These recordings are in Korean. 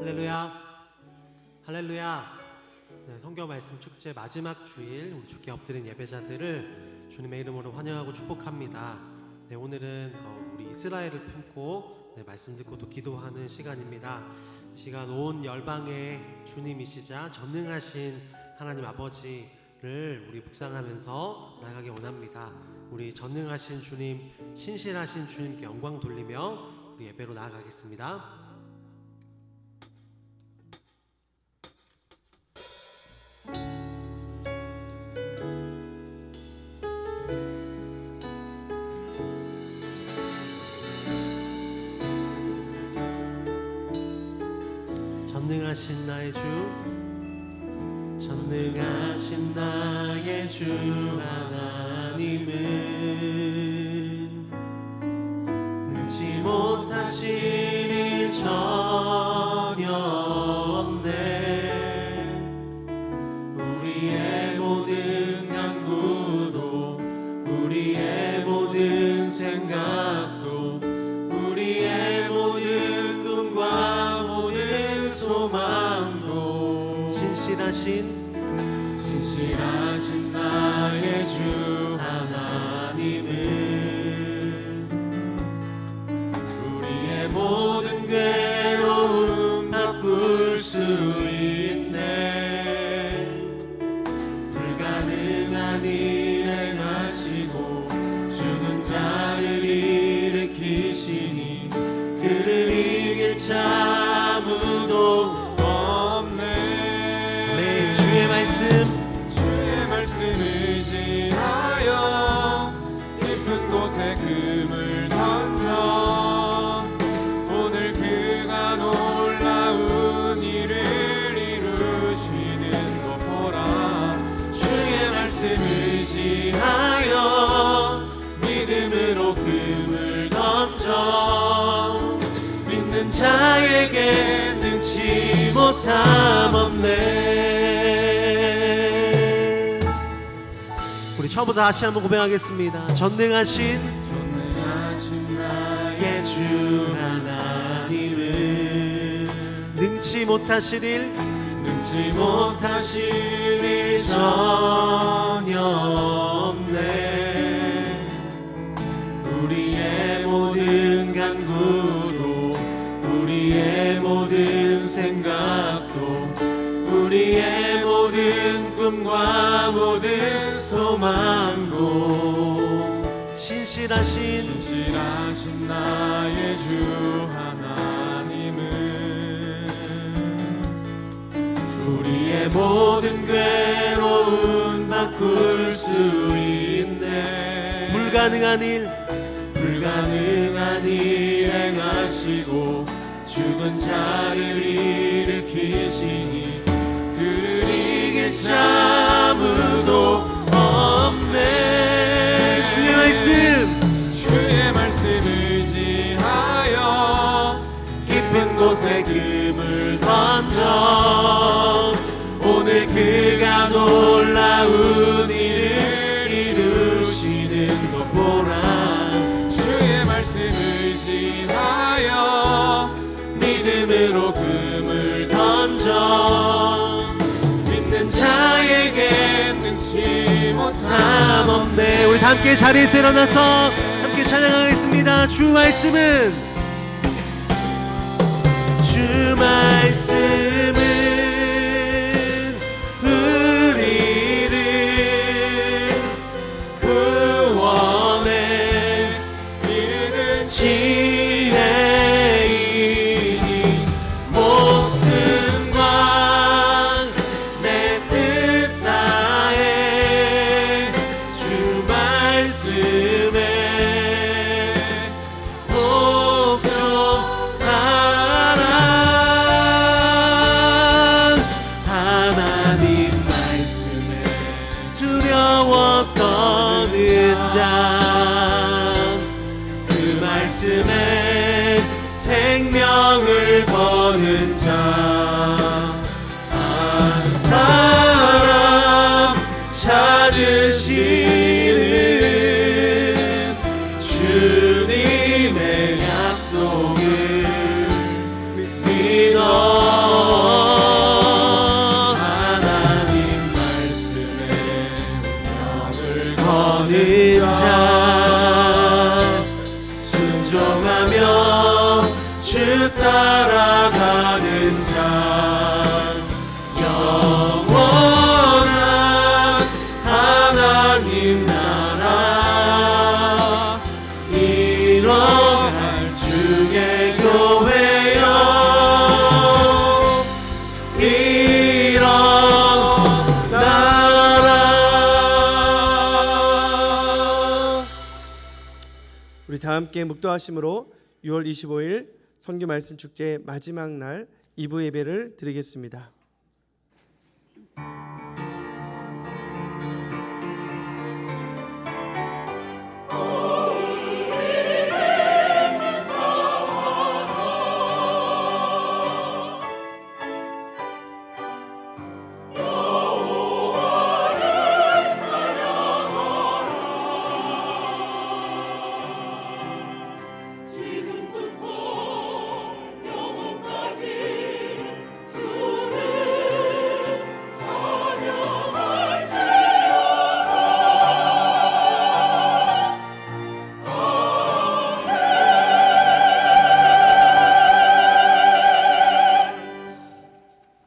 할렐루야, 할렐루야. 네, 성경 말씀 축제 마지막 주일 우리 주께 엎드린 예배자들을 주님의 이름으로 환영하고 축복합니다. 네, 오늘은 우리 이스라엘을 품고 말씀 듣고 또 기도하는 시간입니다. 이 시간 온 열방의 주님이시자 전능하신 하나님 아버지를 우리 묵상하면서 나아가기 원합니다. 우리 전능하신 주님, 신실하신 주님께 영광 돌리며 우리 예배로 나아가겠습니다. 전능하신 나의 주, 전능하신 나의 주 하나님은 능치 못하실 일 전혀 없네. 우리의 모든 간구도 우리의 모든 생각도 우리의 모든 꿈과 모든 소망도 신실하신 나의 주 하나님은 우리의 모든 괴로움 바꿀 수 있네. 불가능한 일 행하시고 죽은 자를 일으키시니 그를 이길 자 아무도 없네. 네, 주의 말씀 의지하여 깊은 곳에 금을 던져 오늘 그가 놀라운 일을 이루시는 것 보라. 주의 말씀 의지하여 믿음으로 금을 던져 믿는 자에게 능치 못함 없네. 우리 처음부터 다시 한번 고백하겠습니다. 전능하신 나의 주 하나님은 능치 못하실 일 전혀 없네. 우리의 모든 간구도 우리의 모든 생각도 우리의 모든 꿈과 모든 소망도 신실하신 나의 주 하나님은 우리의 모든 괴로움 바꿀 수 있네. 불가능한 일 행하시고 죽은 자를 일으키시니 그를 이길 자 아무도 없네. 주의 말씀 의지하여 깊은 곳에 금을 던져 오늘 그가 놀라운 일을 이루시는 것 보라. 주의 말씀 의지하여 믿음으로 금을 던져 믿는 자에게 능치 못함 없네. 우리 다 함께 자리에서 일어나서 함께 찬양하겠습니다. 주 말씀은 우리를 구원해 이르는 지혜이니 목숨과 내 뜻 다해 주 말씀에 복종하라. 우리 다 함께 묵도하심으로 6월 25일 선교 말씀 축제 마지막 날 2부 예배를 드리겠습니다.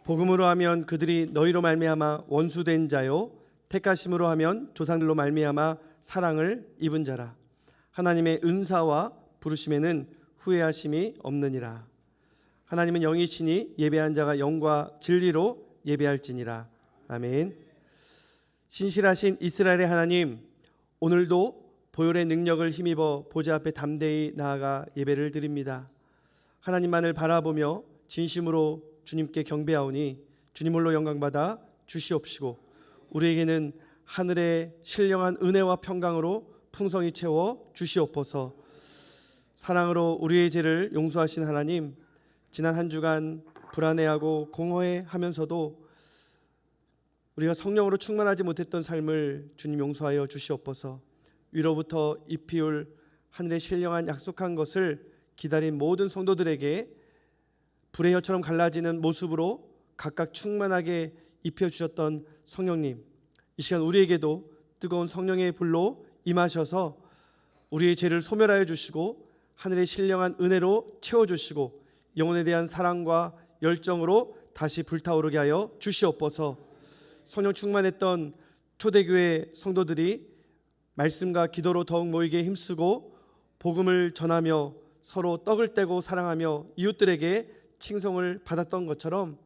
복음으로 하면 그들이 너희로 말미암아 원수된 자요, 택하심으로 하면 조상들로 말미암아 사랑을 입은 자라. 하나님의 은사와 부르심에는 후회하심이 없느니라. 하나님은 영이시니 예배한 자가 영과 진리로 예배할지니라. 아멘. 신실하신 이스라엘의 하나님, 오늘도 보혈의 능력을 힘입어 보좌 앞에 담대히 나아가 예배를 드립니다. 하나님만을 바라보며 진심으로 주님께 경배하오니 주님 홀로 영광받아 주시옵시고 우리에게는 하늘의 신령한 은혜와 평강으로 풍성히 채워 주시옵소서. 사랑으로 우리의 죄를 용서하신 하나님, 지난 한 주간 불안해하고 공허해하면서도 우리가 성령으로 충만하지 못했던 삶을 주님 용서하여 주시옵소서. 위로부터 잎이올 하늘의 신령한 약속한 것을 기다린 모든 성도들에게 불의 혀처럼 갈라지는 모습으로 각각 충만하게 입혀주셨던 성령님, 이 시간 우리에게도 뜨거운 성령의 불로 임하셔서 우리의 죄를 소멸하여 주시고 하늘의 신령한 은혜로 채워주시고 영혼에 대한 사랑과 열정으로 다시 불타오르게 하여 주시옵소서. 성령 충만했던 초대교회 성도들이 말씀과 기도로 더욱 모이게 힘쓰고 복음을 전하며 서로 떡을 떼고 사랑하며 이웃들에게 칭송을 받았던 것처럼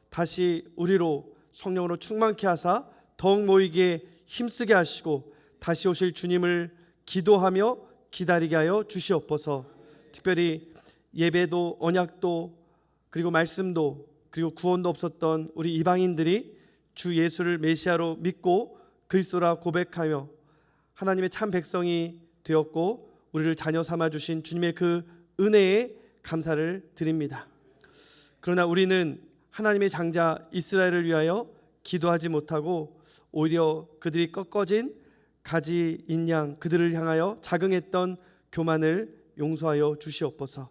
다시 우리로 성령으로 충만케 하사 더욱 모이게 힘쓰게 하시고 다시 오실 주님을 기도하며 기다리게 하여 주시옵소서. 특별히 예배도 언약도 그리고 말씀도 그리고 구원도 없었던 우리 이방인들이 주 예수를 메시아로 믿고 그리스도라 고백하며 하나님의 참 백성이 되었고 우리를 자녀 삼아 주신 주님의 그 은혜에 감사를 드립니다. 그러나 우리는 하나님의 장자 이스라엘을 위하여 기도하지 못하고 오히려 그들이 꺾어진 가지인 양 그들을 향하여 자긍했던 교만을 용서하여 주시옵소서.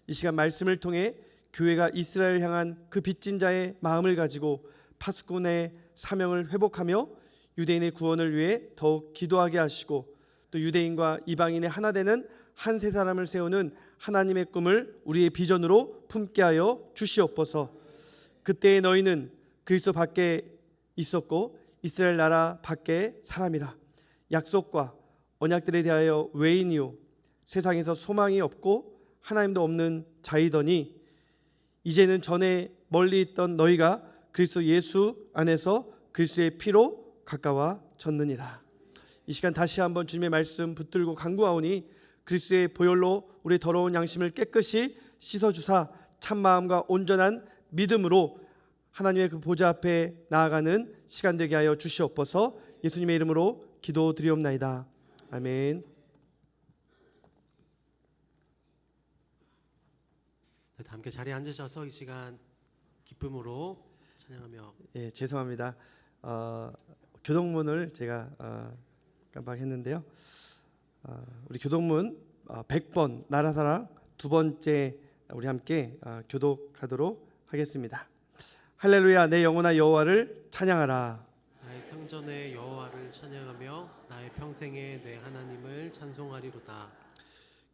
이 시간 말씀을 통해 교회가 이스라엘을 향한 그 빚진 자의 마음을 가지고 파수꾼의 사명을 회복하며 유대인의 구원을 위해 더욱 기도하게 하시고 또 유대인과 이방인의 하나 되는 한 세 사람을 세우는 하나님의 꿈을 우리의 비전으로 품게 하여 주시옵소서. 그때의 너희는 그리스도 밖에 있었고 이스라엘 나라 밖에 사람이라. 약속과 언약들에 대하여 외인이요 세상에서 소망이 없고 하나님도 없는 자이더니 이제는 전에 멀리 있던 너희가 그리스도 예수 안에서 그리스도의 피로 가까워졌느니라. 이 시간 다시 한번 주님의 말씀 붙들고 간구하오니 그리스도의 보혈로 우리의 더러운 양심을 깨끗이 씻어주사 참마음과 온전한 믿음으로 하나님의 그 보좌 앞에 나아가는 시간 되게 하여 주시옵소서. 예수님의 이름으로 기도드리옵나이다. 아멘. 네, 다 함께 자리에 앉으셔서 이 시간 기쁨으로 찬양하며. 예, 죄송합니다. 교동문을 제가 깜빡했는데요. 우리 교동문 100번 나라사랑 두 번째 우리 함께 교독하도록 하겠습니다. 할렐루야, 내 영혼아 여호와를 찬양하라. 나의 생전에 여호와를 찬양하며 나의 평생에 내 하나님을 찬송하리로다.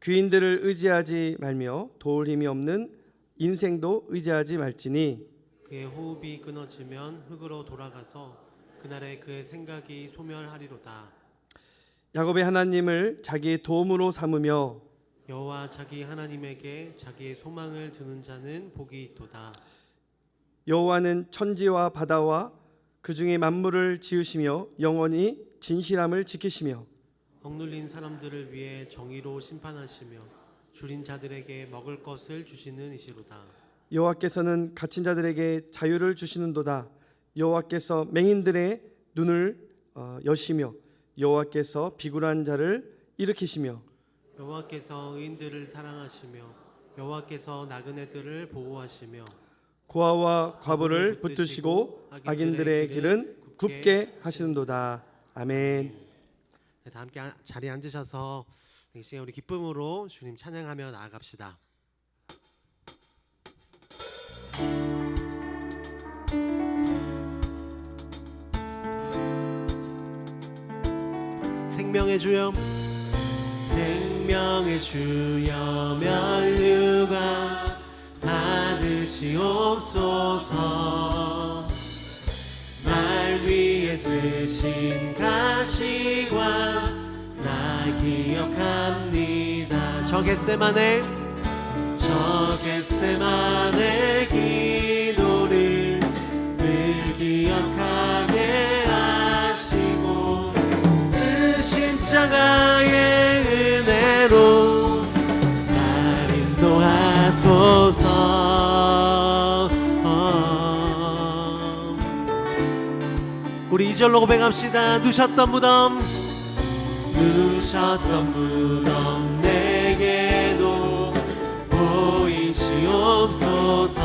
귀인들을 의지하지 말며 도울 힘이 없는 인생도 의지하지 말지니 그의 호흡이 끊어지면 흙으로 돌아가서 그날에 그의 생각이 소멸하리로다. 야곱의 하나님을 자기의 도움으로 삼으며 여호와 자기 하나님에게 자기의 소망을 두는 자는 복이 있도다. 여호와는 천지와 바다와 그 중에 만물을 지으시며 영원히 진실함을 지키시며 억눌린 사람들을 위해 정의로 심판하시며 줄인 자들에게 먹을 것을 주시는 이시로다. 여호와께서는 갇힌 자들에게 자유를 주시는도다. 여호와께서 맹인들의 눈을 여시며 여호와께서 비굴한 자를 일으키시며 여호와께서 의인들을 사랑하시며 여호와께서 나그네들을 보호하시며 고아와 과부를 붙드시고 악인들의 길은 굽게 하시는도다. 아멘. 네, 다 함께 자리에 앉으셔서 이 시간 우리 기쁨으로 주님 찬양하며 나아갑시다. 생명의 주여, 생명의 주여 면류관 받으시옵소서. 날 위해 쓰신 가시관 나 기억합니다. 저 겟세마네 기도를 늘 기억하게 하시고 그 십자가의 은혜로 날 인도하소서. 우리 2절로 고백합시다. 누셨던 무덤 내게도 보이시옵소서.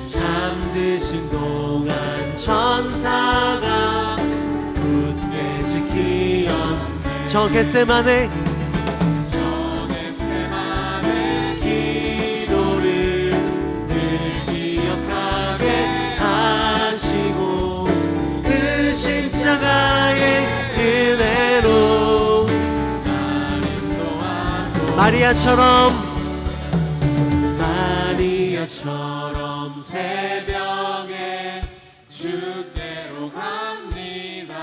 잠드신 동안 천사가 굳게 지키었네. 저 겟세마네 기도를 늘 기억하게 하시고 그 십자가의 은혜로 날 인도하소서. 마리아처럼 새벽에 주께로 갑니다.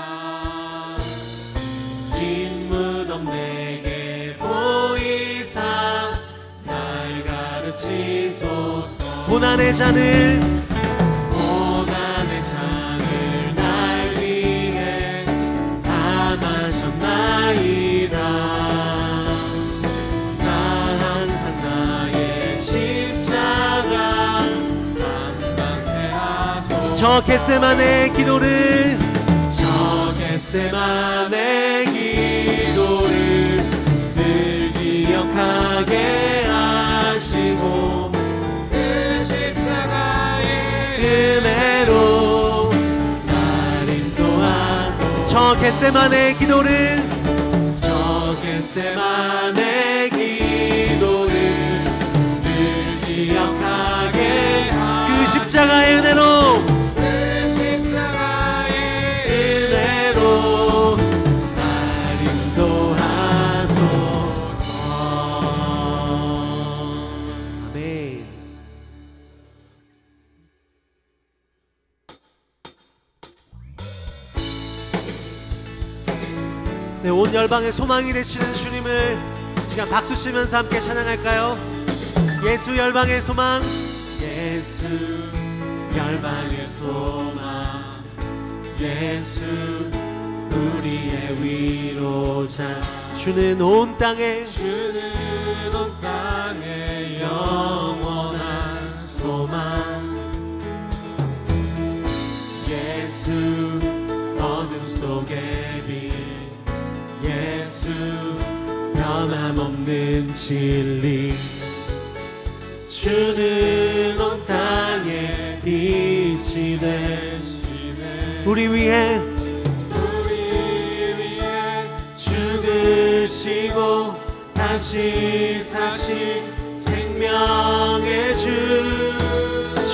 긴 무덤 내게 보이사 날 가르치소서. 고난의 잔을 날 위해 다 마셨나이다. 나 항상 나의 십자가 담당케 하소서. 저 겟세마네 기도를 늘 기억하게 하시고 그 십자가의 은혜로 날 인도하소서. 저 겟세마네 기도를 늘 기억하게 그 십자가의 은혜로 날 인도하소서. 아멘. 네, 온 열방의 소망이 되시는 주님을 시간 박수 치면서 함께 찬양할까요? 예수 열방의 소망, 예수 열방의 소망, 예수 우리의 위로자. 주는 온 땅에 영원한 소망. 예수 어둠 속의 빛, 예수 변함없는 진리. 주는 온 땅에 빛이 되시네. 우리 위해 죽으시고 다시 사신 생명의 주.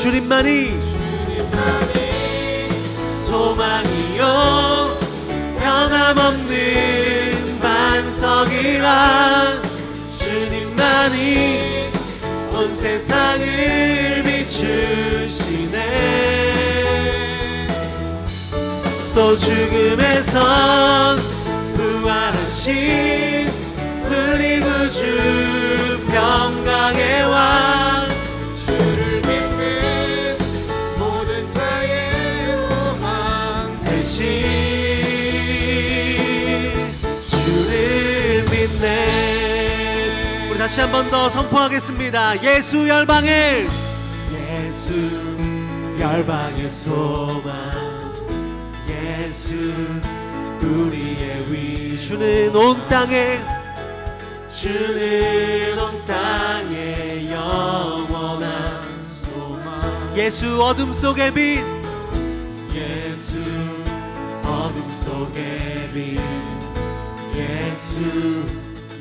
주님만이 소망이요 변함없는 반석이라. 주님만이 온 세상을 비추시네. 또 죽음에서 부활하신 우리 구주 평강의 왕. 주를 믿는 모든 자의 소망 되신 다시 한 번 더 선포하겠습니다. 예수 열방의 소망, 예수 우리의 위. 주는 온 땅에 영원한 소망. 예수 어둠 속의 빛, 예수 어둠 속의 빛, 예수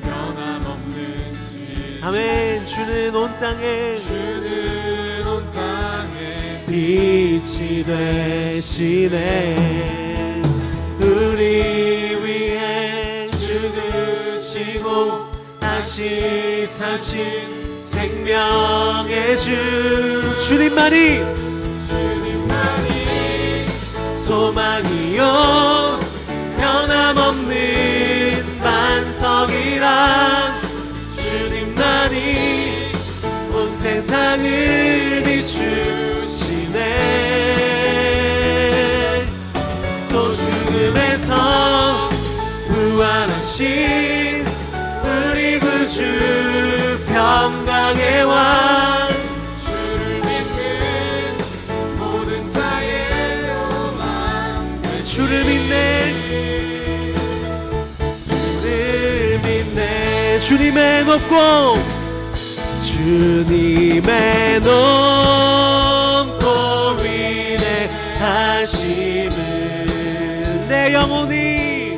변함없는 진. 아멘. 주는 온 땅에 빛이 되시네. 우리 위해 죽으시고 다시 사신 생명의 주. 주님만이 소망이요 변함없는 반석이라. 주님만이 온 세상을 비추시네. 또 죽음에서 부활하신 우리 구주 평강의 왕. 주를 믿는 모든 자의 소망. 주를 믿네, 주를 믿네. 주님의 높고 주님의 높고 위대하심을 내 영혼이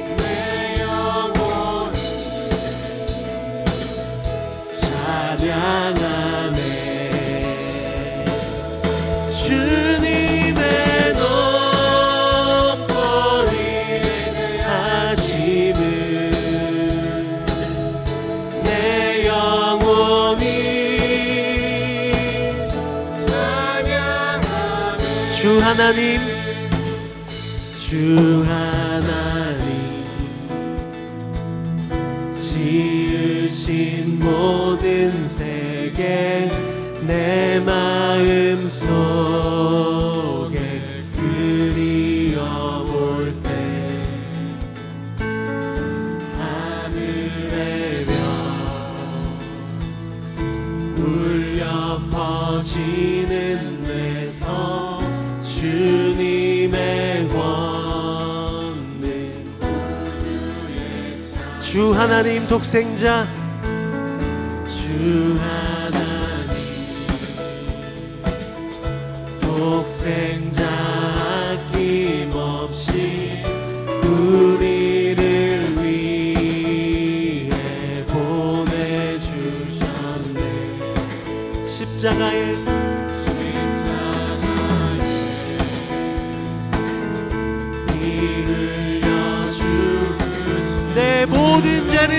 찬양하네. 주님의 높고 위대하심을 내 영혼이 찬양하네. 주 하나님, 주 하나님 지으신 모든 세계 내 마음 속에 그리워볼 때 하늘의 별 울려 퍼지는 데서 주님의 권능. 주 하나님 독생자, 주 하나님 독생자 아낌없이 우리를 위해 보내주셨네. 십자가에 피 흘려 죽으신 내 모든 죄를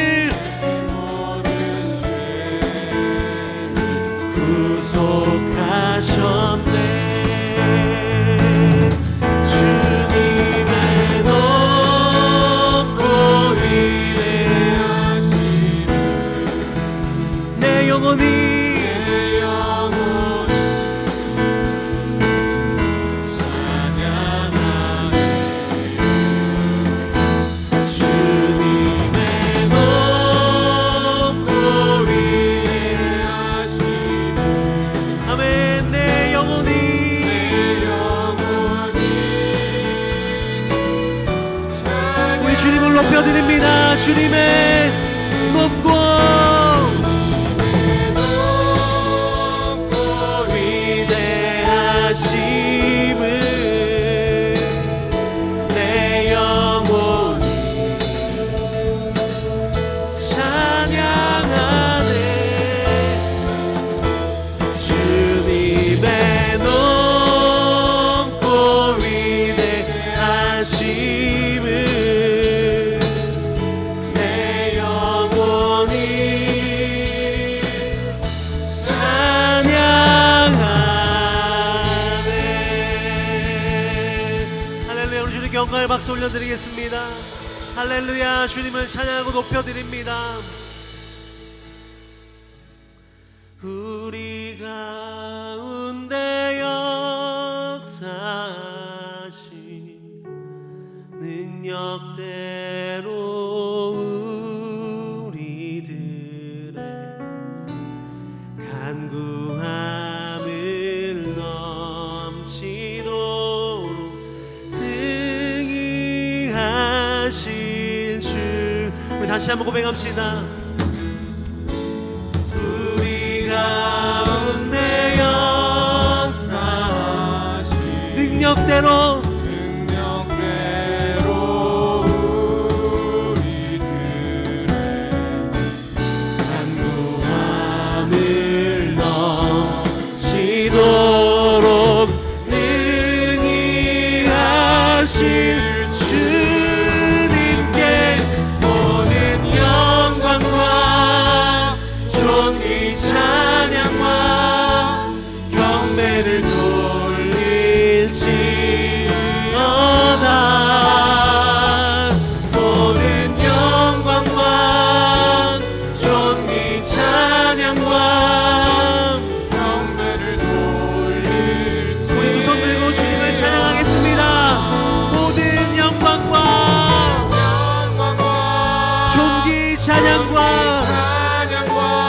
구속하셨네. 주님의 높고 위대하심을 내 영혼이 찬양하네. 주님의 높고 위대하심을 아멘. 내 영혼이 우리 주님을 높여드립니다. 주님의 높고 위대하심을 내 영혼이 찬양하네. 주님의 높고 위대하심을 내 영혼이 찬양하네. 할렐루야. 우리 주님께 영광의 박수 올려드리겠습니다. 할렐루야. 주님을 찬양하고 높여드립니다. 우리 가운데 역사하신 능력대로 우리들의 다시 한번 고백합시다. 우리 가운데 역사하신 능력대로 우리들의 간구함을 넘치도록 능히 하실 주님께 모든 영광과 존귀 찬양과 경배를 돌릴지어다. 모든 영광과 존귀 찬양과 경배를 돌릴지. 우리 두 손 들고 주님을 찬양하겠습니다. 모든 영광과 존귀 찬양과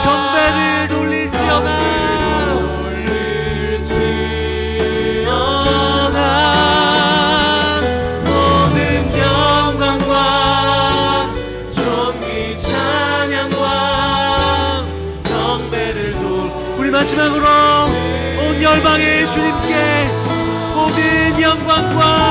경배를 돌릴지어다. 모든 영광과 존귀 찬양과 경배를 우리 마지막으로 온 열방의 주님께 모든 영광과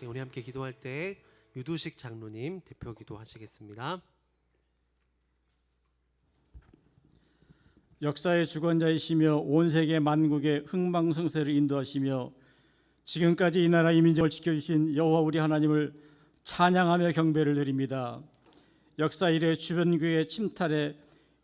우리 함께 기도할 때 유두식 장로님 대표 기도하시겠습니다. 역사의 주권자이시며 온 세계 만국의 흥망성쇠를 인도하시며 지금까지 이 나라 이 민족을 지켜주신 여호와 우리 하나님을 찬양하며 경배를 드립니다. 역사 이래 주변 교회 침탈에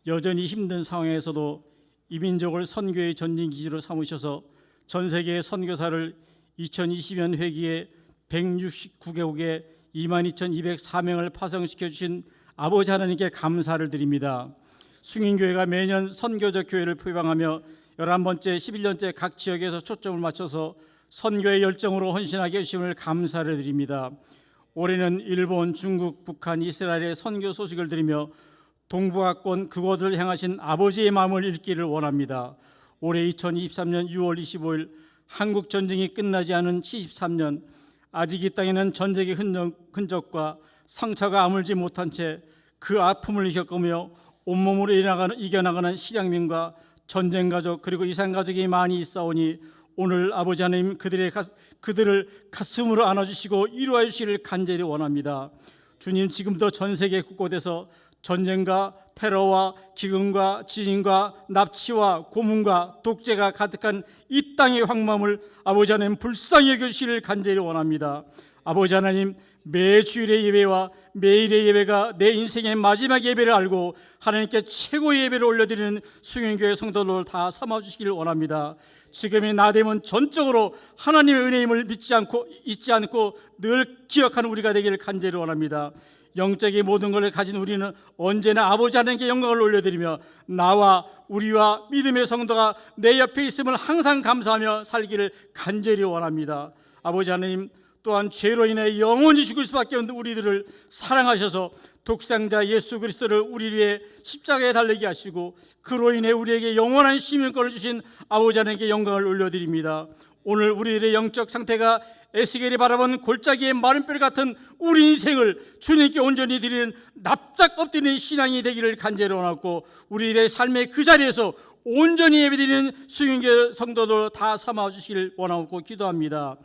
여전히 힘든 상황에서도 이 민족을 선교의 전진기지로 삼으셔서 전 세계의 선교사를 2020년 회기에 169개국에 22,204명을 파송시켜 주신 아버지 하나님께 감사를 드립니다. 숭인교회가 매년 선교적 교회를 표방하며 11번째, 11년째 각 지역에서 초점을 맞춰서 선교의 열정으로 헌신하게 해주심을 감사를 드립니다. 올해는 일본, 중국, 북한, 이스라엘의 선교 소식을 들으며 동북아권 그곳을 향하신 아버지의 마음을 읽기를 원합니다. 올해 2023년 6월 25일 한국 전쟁이 끝나지 않은 73년, 아직 이 땅에는 전쟁의 흔적과 상처가 아물지 못한 채 그 아픔을 겪으며 온몸으로 이겨나가는 실향민과 전쟁가족 그리고 이산가족이 많이 있사오니 오늘 아버지 하나님 그들을 가슴으로 안아주시고 위로해 주시기를 간절히 원합니다. 주님, 지금도 전 세계 곳곳에서 전쟁과 테러와 기근과 지진과 납치와 고문과 독재가 가득한 이 땅의 황망을 아버지 하나님 불쌍히 여겨주시기를 간절히 원합니다. 아버지 하나님, 매 주일의 예배와 매일의 예배가 내 인생의 마지막 예배를 알고 하나님께 최고의 예배를 올려드리는 숭인교회 성도들 다 삼아주시기를 원합니다. 지금의 나됨은 전적으로 하나님의 은혜임을 잊지 않고 늘 기억하는 우리가 되기를 간절히 원합니다. 영적인 모든 것을 가진 우리는 언제나 아버지 하나님께 영광을 올려드리며 나와 우리와 믿음의 성도가 내 옆에 있음을 항상 감사하며 살기를 간절히 원합니다. 아버지 하나님, 또한 죄로 인해 영원히 죽을 수밖에 없는 우리들을 사랑하셔서 독생자 예수 그리스도를 우리 위해 십자가에 달리게 하시고 그로 인해 우리에게 영원한 시민권을 주신 아버지 하나님께 영광을 올려드립니다. 오늘 우리들의 영적 상태가 에스겔이 바라본 골짜기의 마른 뼈 같은 우리 인생을 주님께 온전히 드리는 납작 엎드리는 신앙이 되기를 간절히 원하고 우리들의 삶의 그 자리에서 온전히 예배드리는 숭인교회 성도들 다 삼아주시길 원하고 기도합니다.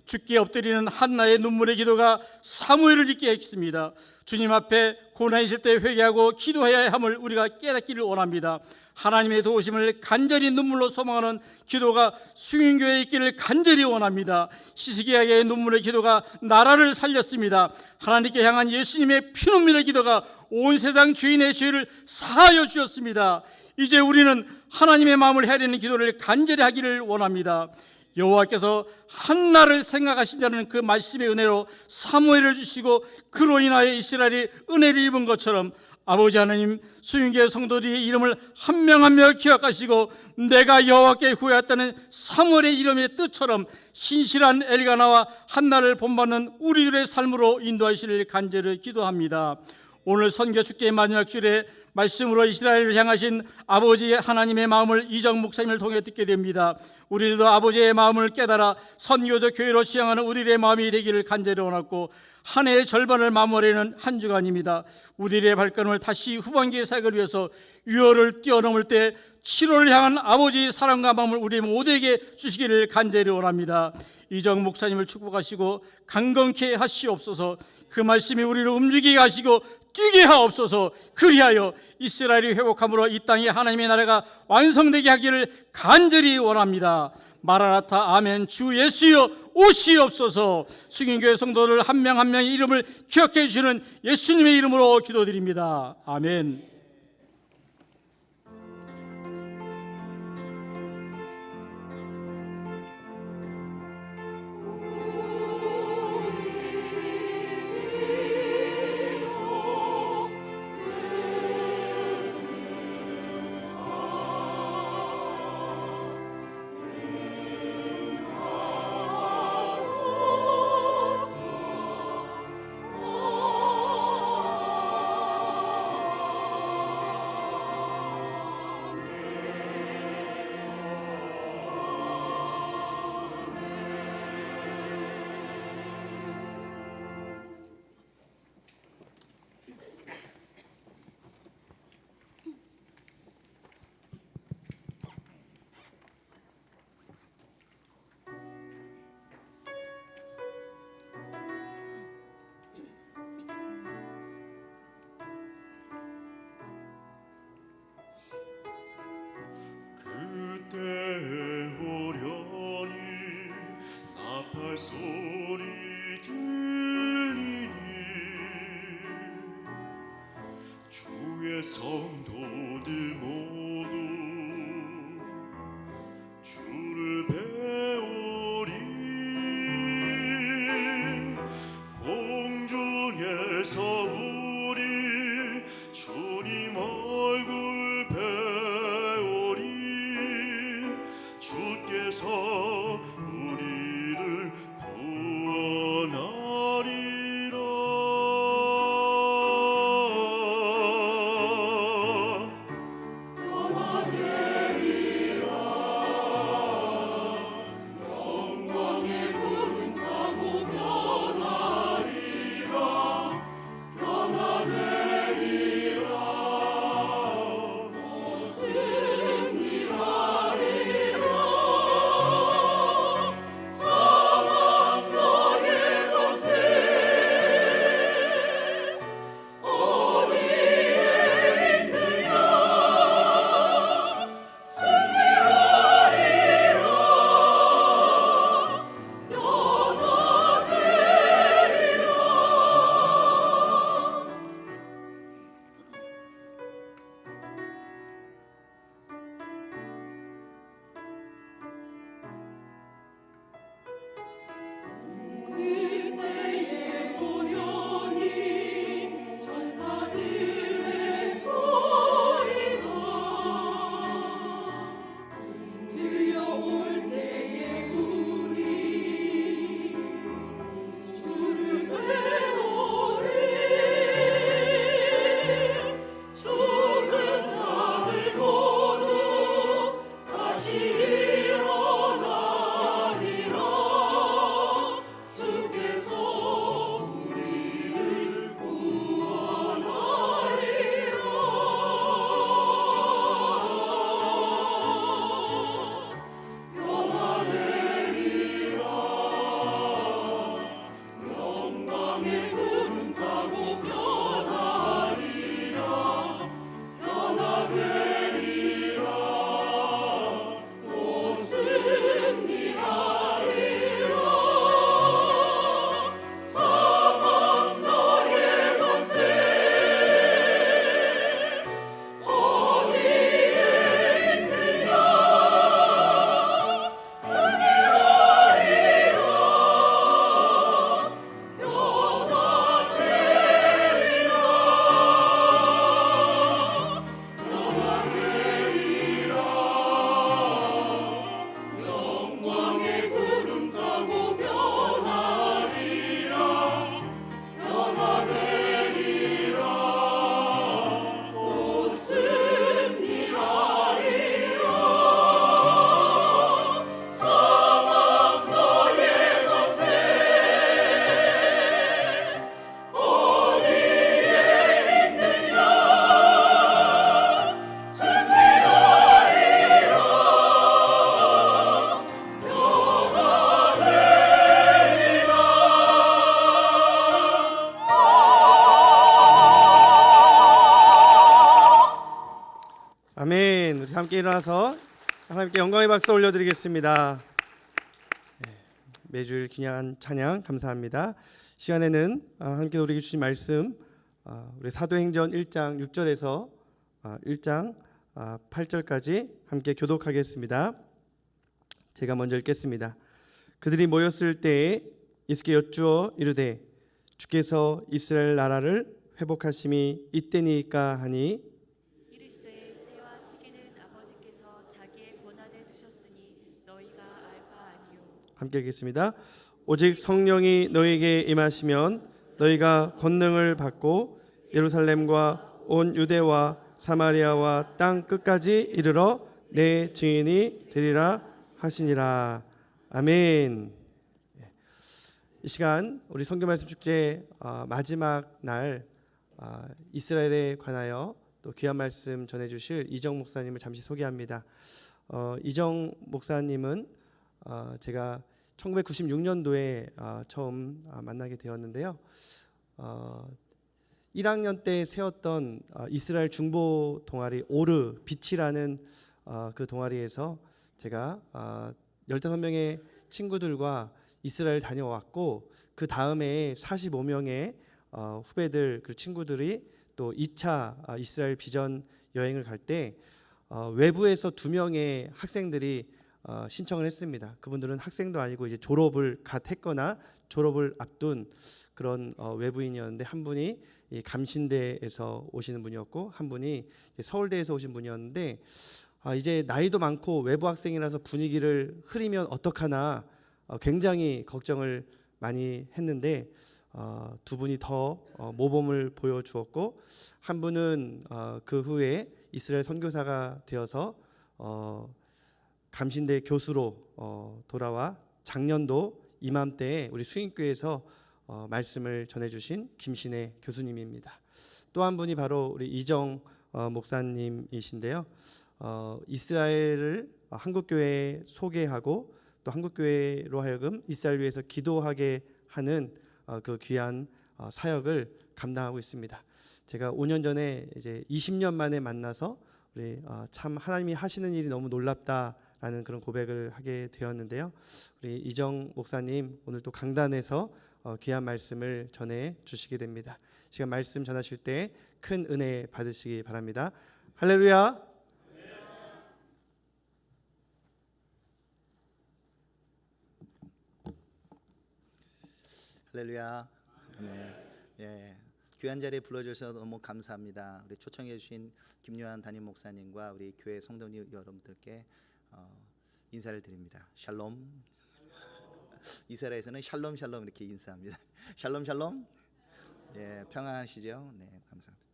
주께 엎드리는 한나의 눈물의 기도가 사무엘을 잊게 했습니다. 주님 앞에 고난 있을 때 회개하고 기도해야 함을 우리가 깨닫기를 원합니다. 하나님의 도우심을 간절히 눈물로 소망하는 기도가 숭인교회에 있기를 간절히 원합니다. 히스기야의 눈물의 기도가 나라를 살렸습니다. 하나님께 향한 예수님의 피눈물의 기도가 온 세상 죄인의 죄를 사하여 주셨습니다. 이제 우리는 하나님의 마음을 헤아리는 기도를 간절히 하기를 원합니다. 여호와께서 한나를 생각하신다는 그 말씀의 은혜로 사무엘을 주시고 그로 인하여 이스라엘이 은혜를 입은 것처럼 아버지 하나님, 수용교회 성도들의 이름을 한 명 한 명 기억하시고 내가 여호와께 구하였다는 사무엘의 이름의 뜻처럼 신실한 엘가나와 한나를 본받는 우리들의 삶으로 인도하시를 간절히 기도합니다. 오늘 선교 축제의 마지막 주일에 말씀으로 이스라엘을 향하신 아버지 하나님의 마음을 이정 목사님을 통해 듣게 됩니다. 우리들도 아버지의 마음을 깨달아 선교적 교회로 시행하는 우리의 마음이 되기를 간절히 원하고, 한 해의 절반을 마무리하는 한 주간입니다. 우리의 발걸음을 다시 후반기의 사역을 위해서 6월을 뛰어넘을 때 7월을 향한 아버지의 사랑과 마음을 우리 모두에게 주시기를 간절히 원합니다. 이정 목사님을 축복하시고 강건케 하시옵소서. 그 말씀이 우리를 움직이게 하시고 뛰게 하옵소서. 그리하여 이스라엘이 회복함으로 이 땅에 하나님의 나라가 완성되게 하기를 간절히 원합니다. 마라나타 아멘. 주 예수여 오시옵소서. 수경교회 성도들 한 명 한 명의 이름을 기억해 주시는 예수님의 이름으로 기도드립니다. 아멘. 그때 오려니 나팔 소리 들리니 주의 성도들 모두 주를 배우리. 공중에서 우리 주님 얼굴 배우리. 주께서 우리를 구원하리라. 사망 함께 일어나서 하나님께 영광의 박수 올려드리겠습니다. 매주일 귀한 찬양 감사합니다. 시간에는 함께 우리에게 주신 말씀 우리 사도행전 1장 6절에서 1장 8절까지 함께 교독하겠습니다. 제가 먼저 읽겠습니다. 그들이 모였을 때에 예수께 여쭈어 이르되 주께서 이스라엘 나라를 회복하심이 이때니까 하니 이르시되 때와 시기는 아버지께서 자기의 권한에 두셨으니 너희가 알 바 아니요. 함께 읽겠습니다. 오직 성령이 너희에게 임하시면 너희가 권능을 받고 예루살렘과 온 유대와 사마리아와 땅 끝까지 이르러 내 증인이 되리라 하시니라. 아멘. 이 시간 우리 성경 말씀 축제 마지막 날 이스라엘에 관하여 또 귀한 말씀 전해주실 이정 목사님을 잠시 소개합니다. 이정 목사님은 제가 1996년도에 처음 만나게 되었는데요. 1학년 때 세웠던 이스라엘 중보 동아리 오르 빛이라는 그 동아리에서 제가 15명의 친구들과 이스라엘 다녀왔고 그 다음에 45명의 후배들 그 친구들이 또 2차 이스라엘 비전 여행을 갈 때 외부에서 2명의 학생들이 신청을 했습니다. 그분들은 학생도 아니고 이제 졸업을 갓 했거나 졸업을 앞둔 그런 외부인이었는데 한 분이 감신대에서 오시는 분이었고 한 분이 서울대에서 오신 분이었는데 이제 나이도 많고 외부 학생이라서 분위기를 흐리면 어떡하나 굉장히 걱정을 많이 했는데 두 분이 더 모범을 보여주었고 한 분은 그 후에 이스라엘 선교사가 되어서 감신대 교수로 돌아와 작년도 이맘때에 우리 수인교회에서 말씀을 전해주신 김신혜 교수님입니다. 또 한 분이 바로 우리 이정 목사님이신데요. 이스라엘을 한국교회에 소개하고 또 한국교회로 하여금 이스라엘 위해서 기도하게 하는 그 귀한 사역을 감당하고 있습니다. 제가 5년 전에 이제 20년 만에 만나서 우리 참 하나님이 하시는 일이 너무 놀랍다라는 그런 고백을 하게 되었는데요. 우리 이정 목사님 오늘 또 강단에서 귀한 말씀을 전해 주시게 됩니다. 시간 말씀 전하실 때 큰 은혜 받으시기 바랍니다. 할렐루야. 할렐루야. 네. 예. 귀한 자리에 불러주셔서 너무 감사합니다. 우리 초청해 주신 김요한 담임 목사님과 우리 교회 성도님 여러분들께 인사를 드립니다. 샬롬. 이스라엘에서는 샬롬 샬롬 이렇게 인사합니다. 샬롬 샬롬. 예, 평안하시죠? 네, 감사합니다.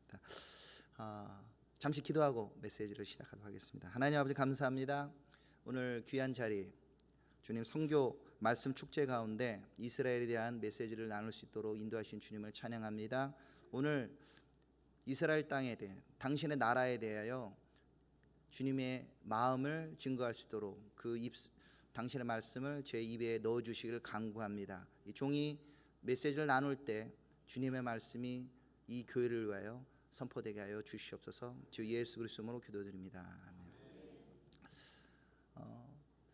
잠시 기도하고 메시지를 시작하도록 하겠습니다. 하나님 아버지 감사합니다. 오늘 귀한 자리 주님 선교 말씀 축제 가운데 이스라엘에 대한 메시지를 나눌 수 있도록 인도하신 주님을 찬양합니다. 오늘 이스라엘 땅에 대해 당신의 나라에 대하여 주님의 마음을 증거할 수 있도록 당신의 말씀을 제 입에 넣어 주시기를 간구합니다. 이 종이 메시지를 나눌 때 주님의 말씀이 이 교회를 위하여 선포되게 하여 주시옵소서. 주 예수 그리스도 이름으로 기도드립니다. 아멘.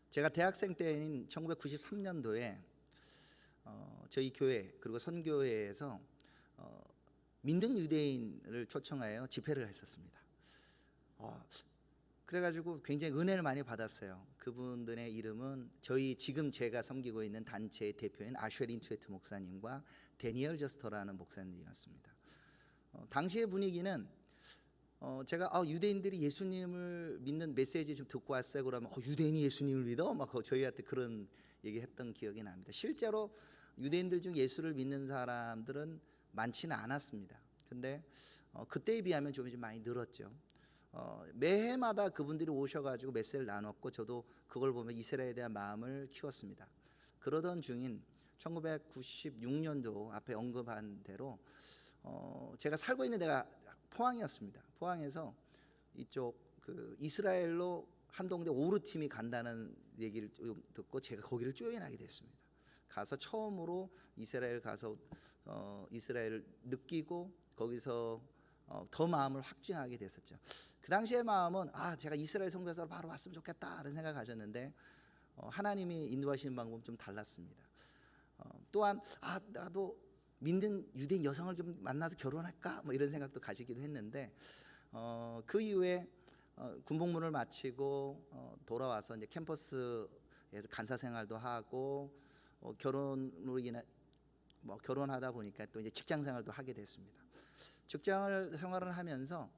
제가 대학생 때인 1993년도에 저희 교회 그리고 선교회에서 민등 유대인을 초청하여 집회를 했었습니다. 그래가지고 굉장히 은혜를 많이 받았어요. 그분들의 이름은 지금 제가 섬기고 있는 단체의 대표인 아쉘 인투에트 목사님과 데니얼 저스터라는 목사님이었습니다. 당시의 분위기는 제가 유대인들이 예수님을 믿는 메시지 좀 듣고 왔어요. 그러면 유대인이 예수님을 믿어? 막 저희한테 그런 얘기했던 기억이 납니다. 실제로 유대인들 중 예수를 믿는 사람들은 많지는 않았습니다. 근데 그때에 비하면 좀 많이 늘었죠. 매해마다 그분들이 오셔가지고 메시지를 나눴고 저도 그걸 보면 이스라엘에 대한 마음을 키웠습니다. 그러던 중인 1996년도 앞에 언급한 대로 제가 살고 있는 데가 포항이었습니다. 포항에서 이쪽 이스라엘로 한동대 오르 팀이 간다는 얘기를 듣고 제가 거기를 조인하게 됐습니다. 가서 처음으로 이스라엘 가서 이스라엘을 느끼고 거기서 더 마음을 확증하게 됐었죠. 그 당시의 마음은 제가 이스라엘 선교사로 바로 왔으면 좋겠다 이런 생각을 가졌는데 하나님이 인도하시는 방법은 좀 달랐습니다. 또한 나도 믿는 유대인 여성을 좀 만나서 결혼할까 뭐 이런 생각도 가지기도 했는데 그 이후에 군복무를 마치고 돌아와서 이제 캠퍼스에서 간사 생활도 하고 결혼으로 인해 결혼하다 보니까 또 이제 직장 생활도 하게 됐습니다. 직장을 생활을 하면서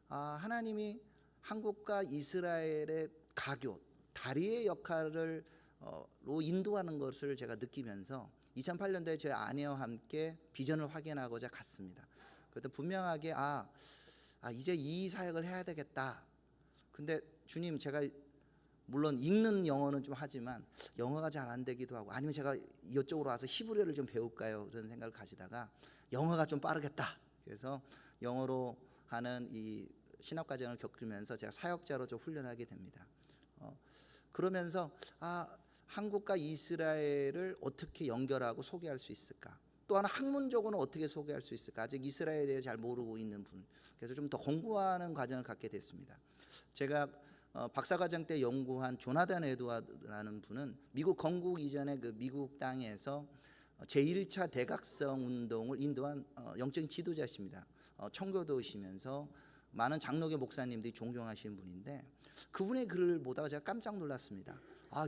하나님이 한국과 이스라엘의 가교 다리의 역할을 로 인도하는 것을 제가 느끼면서 2008년도에 저희 아내와 함께 비전을 확인하고자 갔습니다. 그때 분명하게 이제 이 사역을 해야 되겠다. 근데 주님, 제가 물론 읽는 영어는 좀 하지만 영어가 잘 안 되기도 하고, 아니면 제가 이쪽으로 와서 히브리어를 좀 배울까요? 그런 생각을 가지다가 영어가 좀 빠르겠다. 그래서 영어로 하는 이 신학 과정을 겪으면서 제가 사역자로 좀 훈련하게 됩니다. 그러면서 한국과 이스라엘을 어떻게 연결하고 소개할 수 있을까? 또 하나 학문적으로는 어떻게 소개할 수 있을까? 아직 이스라엘에 대해 잘 모르고 있는 분. 그래서 좀 더 공부하는 과정을 갖게 됐습니다. 제가 박사과정 때 연구한 조나단 에드워드라는 분은 미국 건국 이전에 그 미국 땅에서 제1차 대각성 운동을 인도한 영적인 지도자십니다. 청교도시면서 많은 장로교 목사님들이 존경하시는 분인데 그분의 글을 보다가 제가 깜짝 놀랐습니다.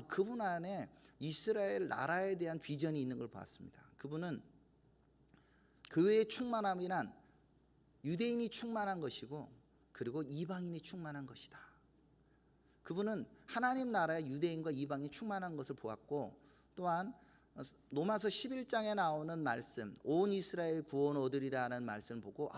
그분 안에 이스라엘 나라에 대한 비전이 있는 걸 봤습니다. 그분은 교회의 충만함이란 유대인이 충만한 것이고 그리고 이방인이 충만한 것이다. 그분은 하나님 나라의 유대인과 이방인이 충만한 것을 보았고, 또한 로마서 11장에 나오는 말씀, 온 이스라엘 구원 얻으리라는 말씀을 보고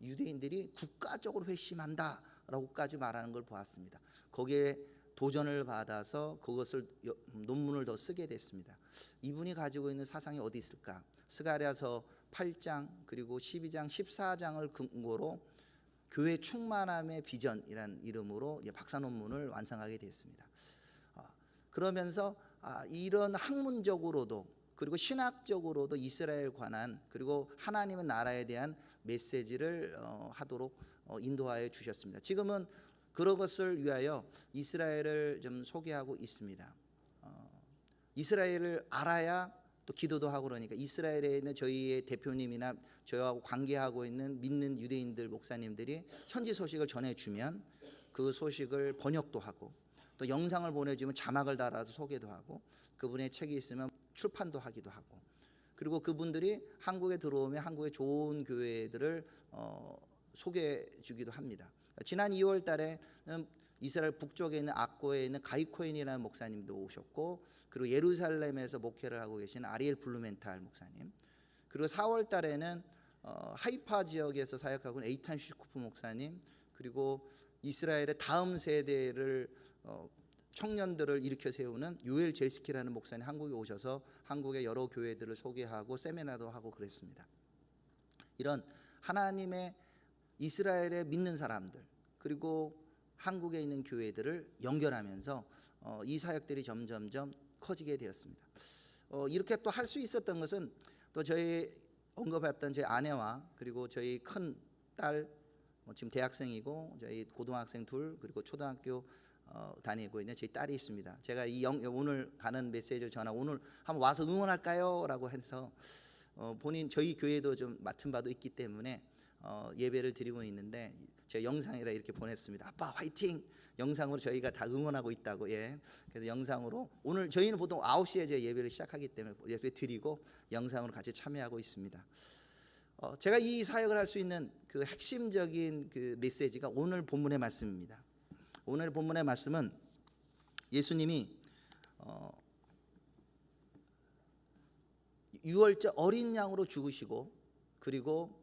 유대인들이 국가적으로 회심한다라고까지 말하는 걸 보았습니다. 거기에 도전을 받아서 그것을 논문을 더 쓰게 됐습니다. 이분이 가지고 있는 사상이 어디 있을까? 스가랴서 8장 그리고 12장 14장을 근거로 교회 충만함의 비전이라는 이름으로 박사 논문을 완성하게 됐습니다. 그러면서 이런 학문적으로도 그리고 신학적으로도 이스라엘 관한 그리고 하나님의 나라에 대한 메시지를 하도록 인도하여 주셨습니다. 지금은 그런 것을 위하여 이스라엘을 좀 소개하고 있습니다. 이스라엘을 알아야 또 기도도 하고 그러니까 이스라엘에 있는 저희의 대표님이나 저희하고 관계하고 있는 믿는 유대인들 목사님들이 현지 소식을 전해주면 그 소식을 번역도 하고 또 영상을 보내주면 자막을 달아서 소개도 하고 그분의 책이 있으면 출판도 하기도 하고 그리고 그분들이 한국에 들어오면 한국의 좋은 교회들을 소개해 주기도 합니다. 지난 2월 달에는 이스라엘 북쪽에 있는 악고에 있는 가이코인이라는 목사님도 오셨고 그리고 예루살렘에서 목회를 하고 계신 아리엘 블루멘탈 목사님 그리고 4월 달에는 하이파 지역에서 사역하고 있는 에이탄 슈코프 목사님 그리고 이스라엘의 다음 세대를 청년들을 일으켜 세우는 요엘 제스키라는 목사님 한국에 오셔서 한국의 여러 교회들을 소개하고 세미나도 하고 그랬습니다. 이런 하나님의 이스라엘의 믿는 사람들 그리고 한국에 있는 교회들을 연결하면서 이 사역들이 점점점 커지게 되었습니다. 이렇게 또 할 수 있었던 것은 또 저희 언급했던 제 아내와 그리고 저희 큰 딸 지금 대학생이고 저희 고등학생 둘 그리고 초등학교 다니고 있는 제 딸이 있습니다. 제가 오늘 가는 메시지를 전하고 오늘 한번 와서 응원할까요? 라고 해서 본인 저희 교회도 좀 맡은 바도 있기 때문에 예배를 드리고 있는데 제가 영상에다 이렇게 보냈습니다. 아빠 화이팅! 영상으로 저희가 다 응원하고 있다고. 그래서 영상으로 오늘 저희는 보통 9시에 제 예배를 시작하기 때문에 예배 드리고 영상으로 같이 참여하고 있습니다. 제가 이 사역을 할 수 있는 그 핵심적인 그 메시지가 오늘 본문의 말씀입니다. 오늘 본문의 말씀은 예수님이 유월절 어린 양으로 죽으시고 그리고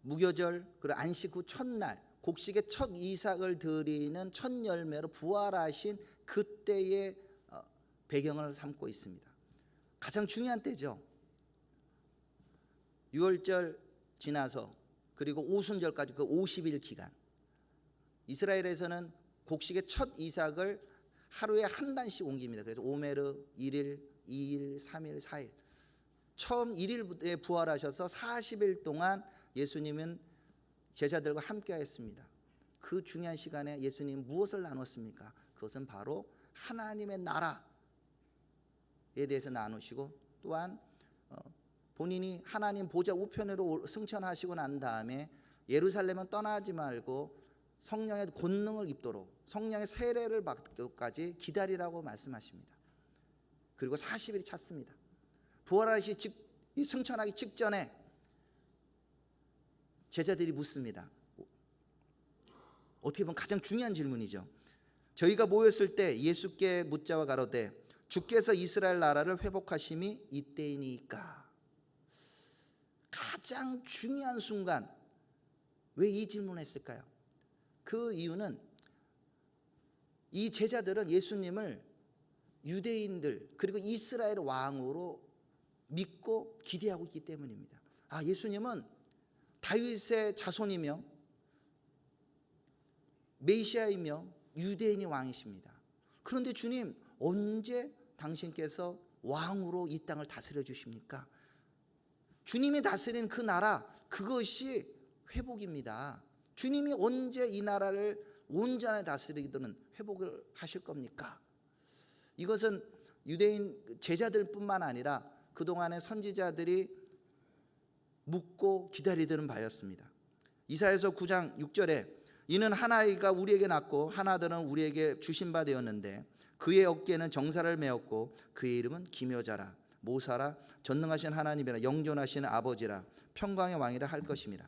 무교절 그리고 안식 후 첫날 곡식의 첫 이삭을 드리는 첫 열매로 부활하신 그때의 배경을 삼고 있습니다. 가장 중요한 때죠. 유월절 지나서 그리고 오순절까지 그 50일 기간 이스라엘에서는 곡식의 첫 이삭을 하루에 한 단씩 옮깁니다. 그래서 오메르 1일, 2일, 3일, 4일 처음 1일에 부활하셔서 40일 동안 예수님은 제자들과 함께하였습니다. 그 중요한 시간에 예수님 무엇을 나눴습니까? 그것은 바로 하나님의 나라에 대해서 나누시고, 또한 본인이 하나님 보좌 우편으로 승천하시고 난 다음에 예루살렘은 떠나지 말고 성령의 권능을 입도록, 성령의 세례를 받기까지 기다리라고 말씀하십니다. 그리고 40일이 찼습니다. 부활하시 승천하기 직전에 제자들이 묻습니다. 어떻게 보면 가장 중요한 질문이죠. 저희가 모였을 때 예수께 묻자와 가로되 주께서 이스라엘 나라를 회복하심이 이때이니까. 가장 중요한 순간 왜 이 질문을 했을까요? 그 이유는 이 제자들은 예수님을 유대인들 그리고 이스라엘 왕으로 믿고 기대하고 있기 때문입니다. 예수님은 다윗의 자손이며 메시아이며 유대인이 왕이십니다. 그런데 주님, 언제 당신께서 왕으로 이 땅을 다스려 주십니까? 주님이 다스린 그 나라, 그것이 회복입니다. 주님이 언제 이 나라를 온전히 다스리기도는 회복을 하실 겁니까? 이것은 유대인 제자들뿐만 아니라 그동안의 선지자들이 묻고 기다리던 바였습니다. 이사야서 9장 6절에 이는 한 아이가 우리에게 낳고 한 아들은 우리에게 주신 바 되었는데 그의 어깨에는 정사를 메었고 그의 이름은 기묘자라 모사라 전능하신 하나님이라 영존하신 아버지라 평강의 왕이라 할 것임이라.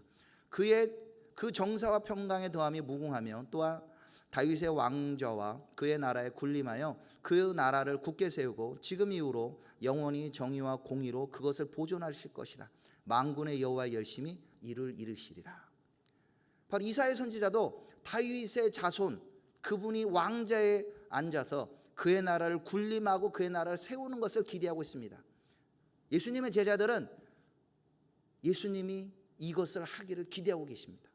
그의 그 정사와 평강의 더함이 무궁하며 또한 다윗의 왕좌와 그의 나라에 군림하여 그 나라를 굳게 세우고 지금 이후로 영원히 정의와 공의로 그것을 보존하실 것이라. 만군의 여호와의 열심히 이를 이루시리라. 바로 이사야 선지자도 다윗의 자손, 그분이 왕좌에 앉아서 그의 나라를 군림하고 그의 나라를 세우는 것을 기대하고 있습니다. 예수님의 제자들은 예수님이 이것을 하기를 기대하고 계십니다.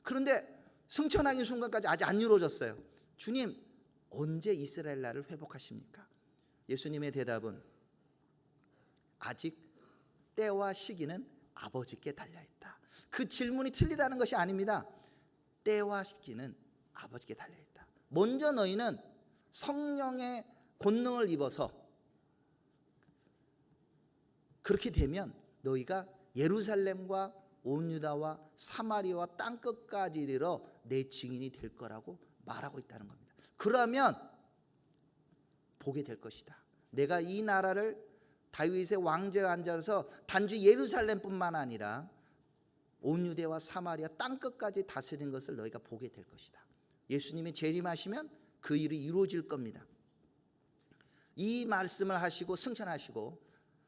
그런데 승천하기 순간까지 아직 안 이루어졌어요. 주님, 언제 이스라엘 나라를 회복하십니까? 예수님의 대답은 아직 때와 시기는 아버지께 달려있다. 그 질문이 틀리다는 것이 아닙니다. 때와 시기는 아버지께 달려있다. 먼저 너희는 성령의 권능을 입어서 그렇게 되면 너희가 예루살렘과 온 유다와 사마리아와 땅끝까지 이르러 내 증인이 될 거라고 말하고 있다는 겁니다. 그러면 보게 될 것이다. 내가 이 나라를 다윗의 왕좌에 앉아서 단지 예루살렘뿐만 아니라 온 유대와 사마리아 땅끝까지 다스린 것을 너희가 보게 될 것이다. 예수님이 재림하시면 그 일이 이루어질 겁니다. 이 말씀을 하시고 승천하시고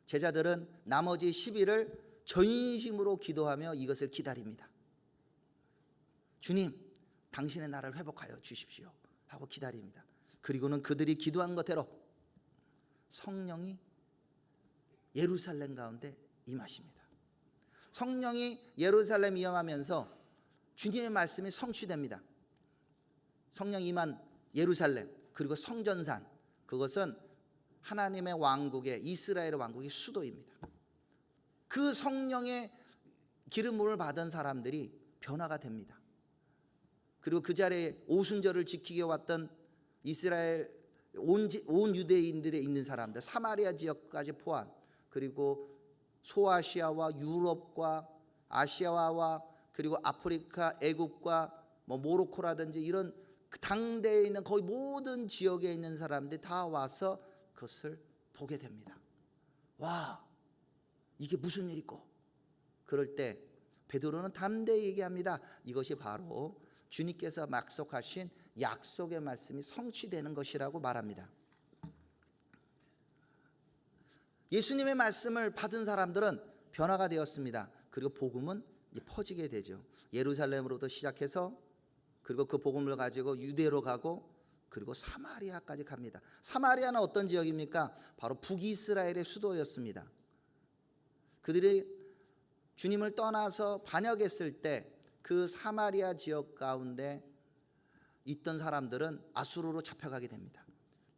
제자들은 나머지 10일을 전심으로 기도하며 이것을 기다립니다. 주님, 당신의 나라를 회복하여 주십시오 하고 기다립니다. 그리고는 그들이 기도한 것대로 성령이 예루살렘 가운데 임하십니다. 성령이 예루살렘 임하면서 주님의 말씀이 성취됩니다. 성령 임한 예루살렘 그리고 성전산, 그것은 하나님의 왕국의 이스라엘 왕국의 수도입니다. 그 성령의 기름부음을 받은 사람들이 변화가 됩니다. 그리고 그 자리에 오순절을 지키게 왔던 이스라엘 온 유대인들에 있는 사람들, 사마리아 지역까지 포함, 그리고 소아시아와 유럽과 아시아와 그리고 아프리카, 애국과 모로코라든지 이런 당대에 있는 거의 모든 지역에 있는 사람들이 다 와서 그것을 보게 됩니다. 와, 이게 무슨 일이고? 그럴 때 베드로는 담대히 얘기합니다. 이것이 바로 주님께서 약속하신 약속의 말씀이 성취되는 것이라고 말합니다. 예수님의 말씀을 받은 사람들은 변화가 되었습니다. 그리고 복음은 퍼지게 되죠. 예루살렘으로부터 시작해서 그리고 그 복음을 가지고 유대로 가고 그리고 사마리아까지 갑니다. 사마리아는 어떤 지역입니까? 바로 북이스라엘의 수도였습니다. 그들이 주님을 떠나서 반역했을 때 그 사마리아 지역 가운데 있던 사람들은 아수르로 잡혀가게 됩니다.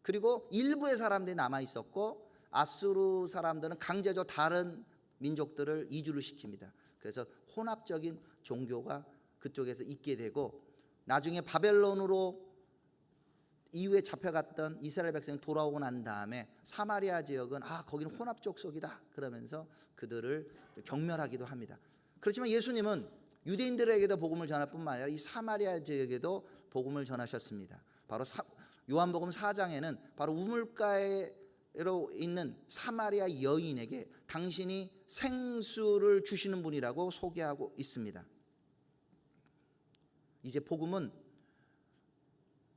그리고 일부의 사람들이 남아 있었고 아수르 사람들은 강제적으로 다른 민족들을 이주를 시킵니다. 그래서 혼합적인 종교가 그쪽에서 있게 되고, 나중에 바벨론으로 이후에 잡혀갔던 이스라엘 백성이 돌아오고 난 다음에 사마리아 지역은 거기는 혼합 족속이다 그러면서 그들을 경멸하기도 합니다. 그렇지만 예수님은 유대인들에게도 복음을 전할 뿐만 아니라 이 사마리아 지역에도 복음을 전하셨습니다. 바로 요한복음 4장에는 바로 우물가로 있는 사마리아 여인에게 당신이 생수를 주시는 분이라고 소개하고 있습니다. 이제 복음은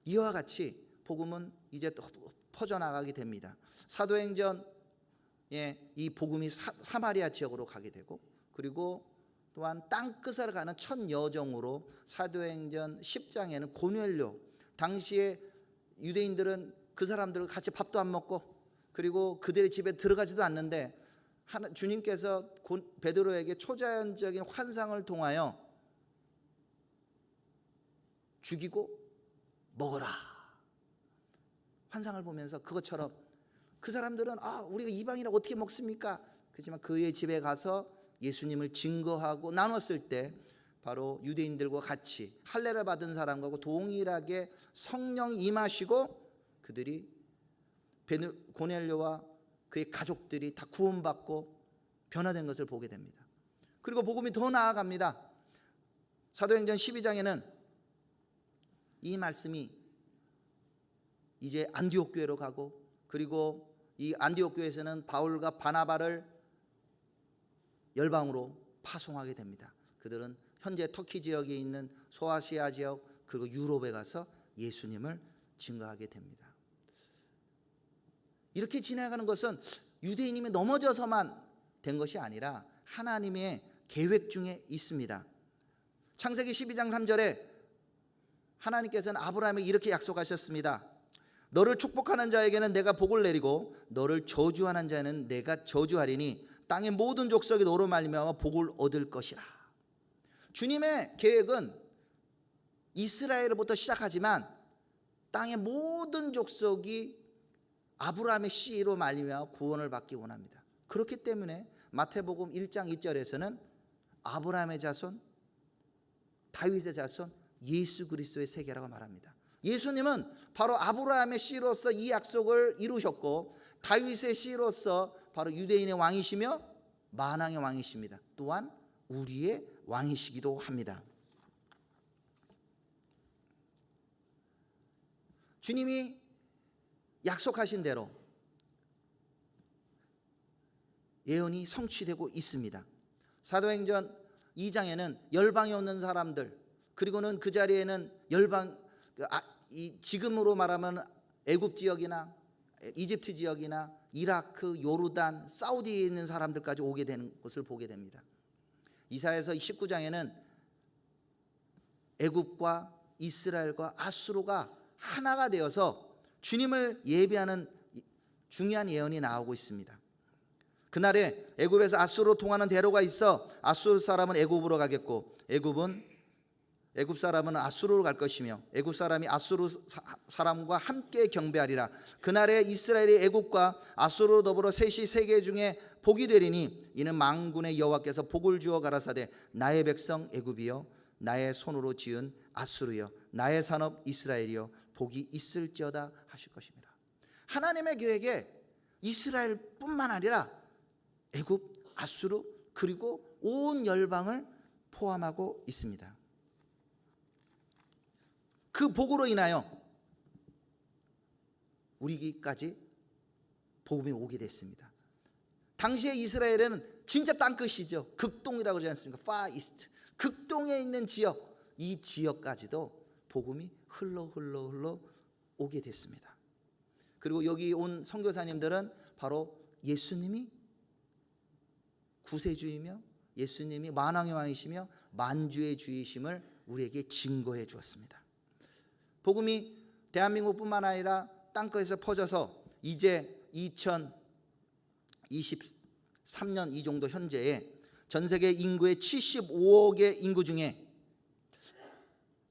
이와 같이 복음은 이제 퍼져나가게 됩니다. 사도행전에 이 복음이 사마리아 지역으로 가게 되고, 그리고 또한 땅끝을 가는 첫 여정으로 사도행전 10장에는 고넬료, 당시에 유대인들은 그 사람들과 같이 밥도 안 먹고 그리고 그들의 집에 들어가지도 않는데 주님께서 베드로에게 초자연적인 환상을 통하여 죽이고 먹어라, 환상을 보면서 그것처럼 그 사람들은 우리가 이방이라 어떻게 먹습니까? 그렇지만 그의 집에 가서 예수님을 증거하고 나눴을 때 바로 유대인들과 같이 할례를 받은 사람과 동일하게 성령이 임하시고 그들이 고넬료와 그의 가족들이 다 구원받고 변화된 것을 보게 됩니다. 그리고 복음이 더 나아갑니다. 사도행전 12장에는 이 말씀이 이제 안디옥 교회로 가고, 그리고 이 안디옥 교회에서는 바울과 바나바를 열방으로 파송하게 됩니다. 그들은 현재 터키 지역에 있는 소아시아 지역 그리고 유럽에 가서 예수님을 증거하게 됩니다. 이렇게 지나가는 것은 유대인임에 넘어져서만 된 것이 아니라 하나님의 계획 중에 있습니다. 창세기 12장 3절에 하나님께서는 아브라함에게 이렇게 약속하셨습니다. 너를 축복하는 자에게는 내가 복을 내리고 너를 저주하는 자에는 내가 저주하리니 땅의 모든 족속이 너로 말미암아 복을 얻을 것이라. 주님의 계획은 이스라엘로부터 시작하지만 땅의 모든 족속이 아브라함의 씨로 말미암아 구원을 받기 원합니다. 그렇기 때문에 마태복음 1장 2절에서는 아브라함의 자손, 다윗의 자손, 예수 그리스도의 세계라고 말합니다. 예수님은 바로 아브라함의 씨로서 이 약속을 이루셨고, 다윗의 씨로서 바로 유대인의 왕이시며 만왕의 왕이십니다. 또한 우리의 왕이시기도 합니다. 주님이 약속하신 대로 예언이 성취되고 있습니다. 사도행전 2장에는 열방에 없는 사람들, 그리고는 그 자리에는 지금으로 말하면 애굽 지역이나 이집트 지역이나 이라크, 요르단, 사우디에 있는 사람들까지 오게 되는 것을 보게 됩니다. 이사야서 19장에는 애굽과 이스라엘과 아수르가 하나가 되어서 주님을 예비하는 중요한 예언이 나오고 있습니다. 그날에 애굽에서 아수르로 통하는 대로가 있어 아수르 사람은 애굽으로 가겠고 애굽 사람은 아수르로 갈 것이며 애굽 사람이 아수르 사람과 함께 경배하리라. 그날에 이스라엘이 애굽과 아수르로 더불어 셋이 세계 중에 복이 되리니 이는 만군의 여호와께서 복을 주어 가라사대 나의 백성 애굽이여 나의 손으로 지은 아수르여 나의 산업 이스라엘이여 복이 있을지어다 하실 것입니다. 하나님의 계획에 이스라엘뿐만 아니라 애굽, 아수르 그리고 온 열방을 포함하고 있습니다. 그 복으로 인하여 우리까지 복음이 오게 됐습니다. 당시에 이스라엘에는 진짜 땅끝이죠. 극동이라고 그러지 않습니까? Far East, 극동에 있는 지역, 이 지역까지도 복음이 흘러 오게 됐습니다. 그리고 여기 온 선교사님들은 바로 예수님이 구세주이며 예수님이 만왕의 왕이시며 만주의 주이심을 우리에게 증거해 주었습니다. 복음이 대한민국뿐만 아니라 땅끝에서 퍼져서 이제 2023년 이 정도 현재에 전 세계 인구의 75억의 인구 중에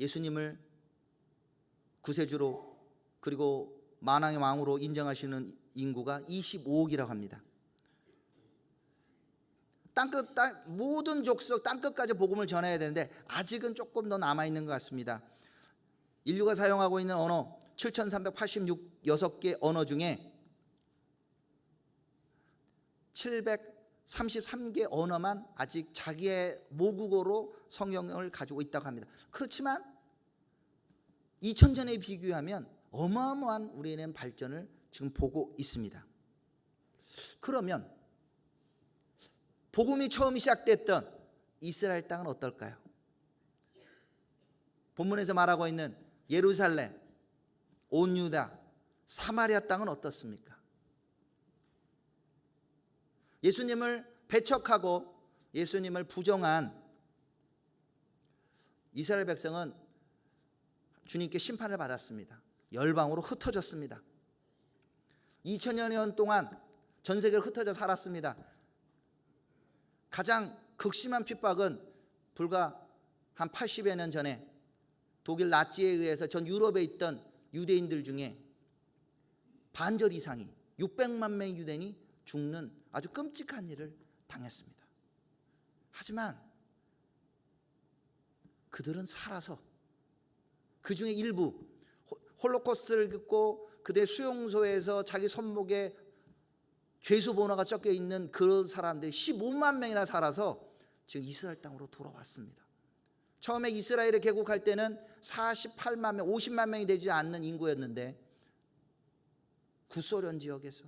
예수님을 구세주로 그리고 만왕의 왕으로 인정하시는 인구가 25억이라고 합니다. 모든 족속 땅끝까지 복음을 전해야 되는데 아직은 조금 더 남아 있는 것 같습니다. 인류가 사용하고 있는 언어 7,386개 언어 중에 733개 언어만 아직 자기의 모국어로 성경을 가지고 있다고 합니다. 그렇지만 2000년에 비교하면 어마어마한 우리는 발전을 지금 보고 있습니다. 그러면 복음이 처음 시작됐던 이스라엘 땅은 어떨까요? 본문에서 말하고 있는 예루살렘, 온 유다, 사마리아 땅은 어떻습니까? 예수님을 배척하고 예수님을 부정한 이스라엘 백성은 주님께 심판을 받았습니다. 열방으로 흩어졌습니다. 2000여 년 동안 전 세계로 흩어져 살았습니다. 가장 극심한 핍박은 불과 한 80여 년 전에 독일 나치에 의해서 전 유럽에 있던 유대인들 중에 반절 이상이 600만 명의 유대인이 죽는 아주 끔찍한 일을 당했습니다. 하지만 그들은 살아서 그 중에 일부 홀로코스트를 겪고 그들의 수용소에서 자기 손목에 죄수 번호가 적혀 있는 그런 사람들이 15만 명이나 살아서 지금 이스라엘 땅으로 돌아왔습니다. 처음에 이스라엘에 개국할 때는 48만 명, 50만 명이 되지 않는 인구였는데 구소련 지역에서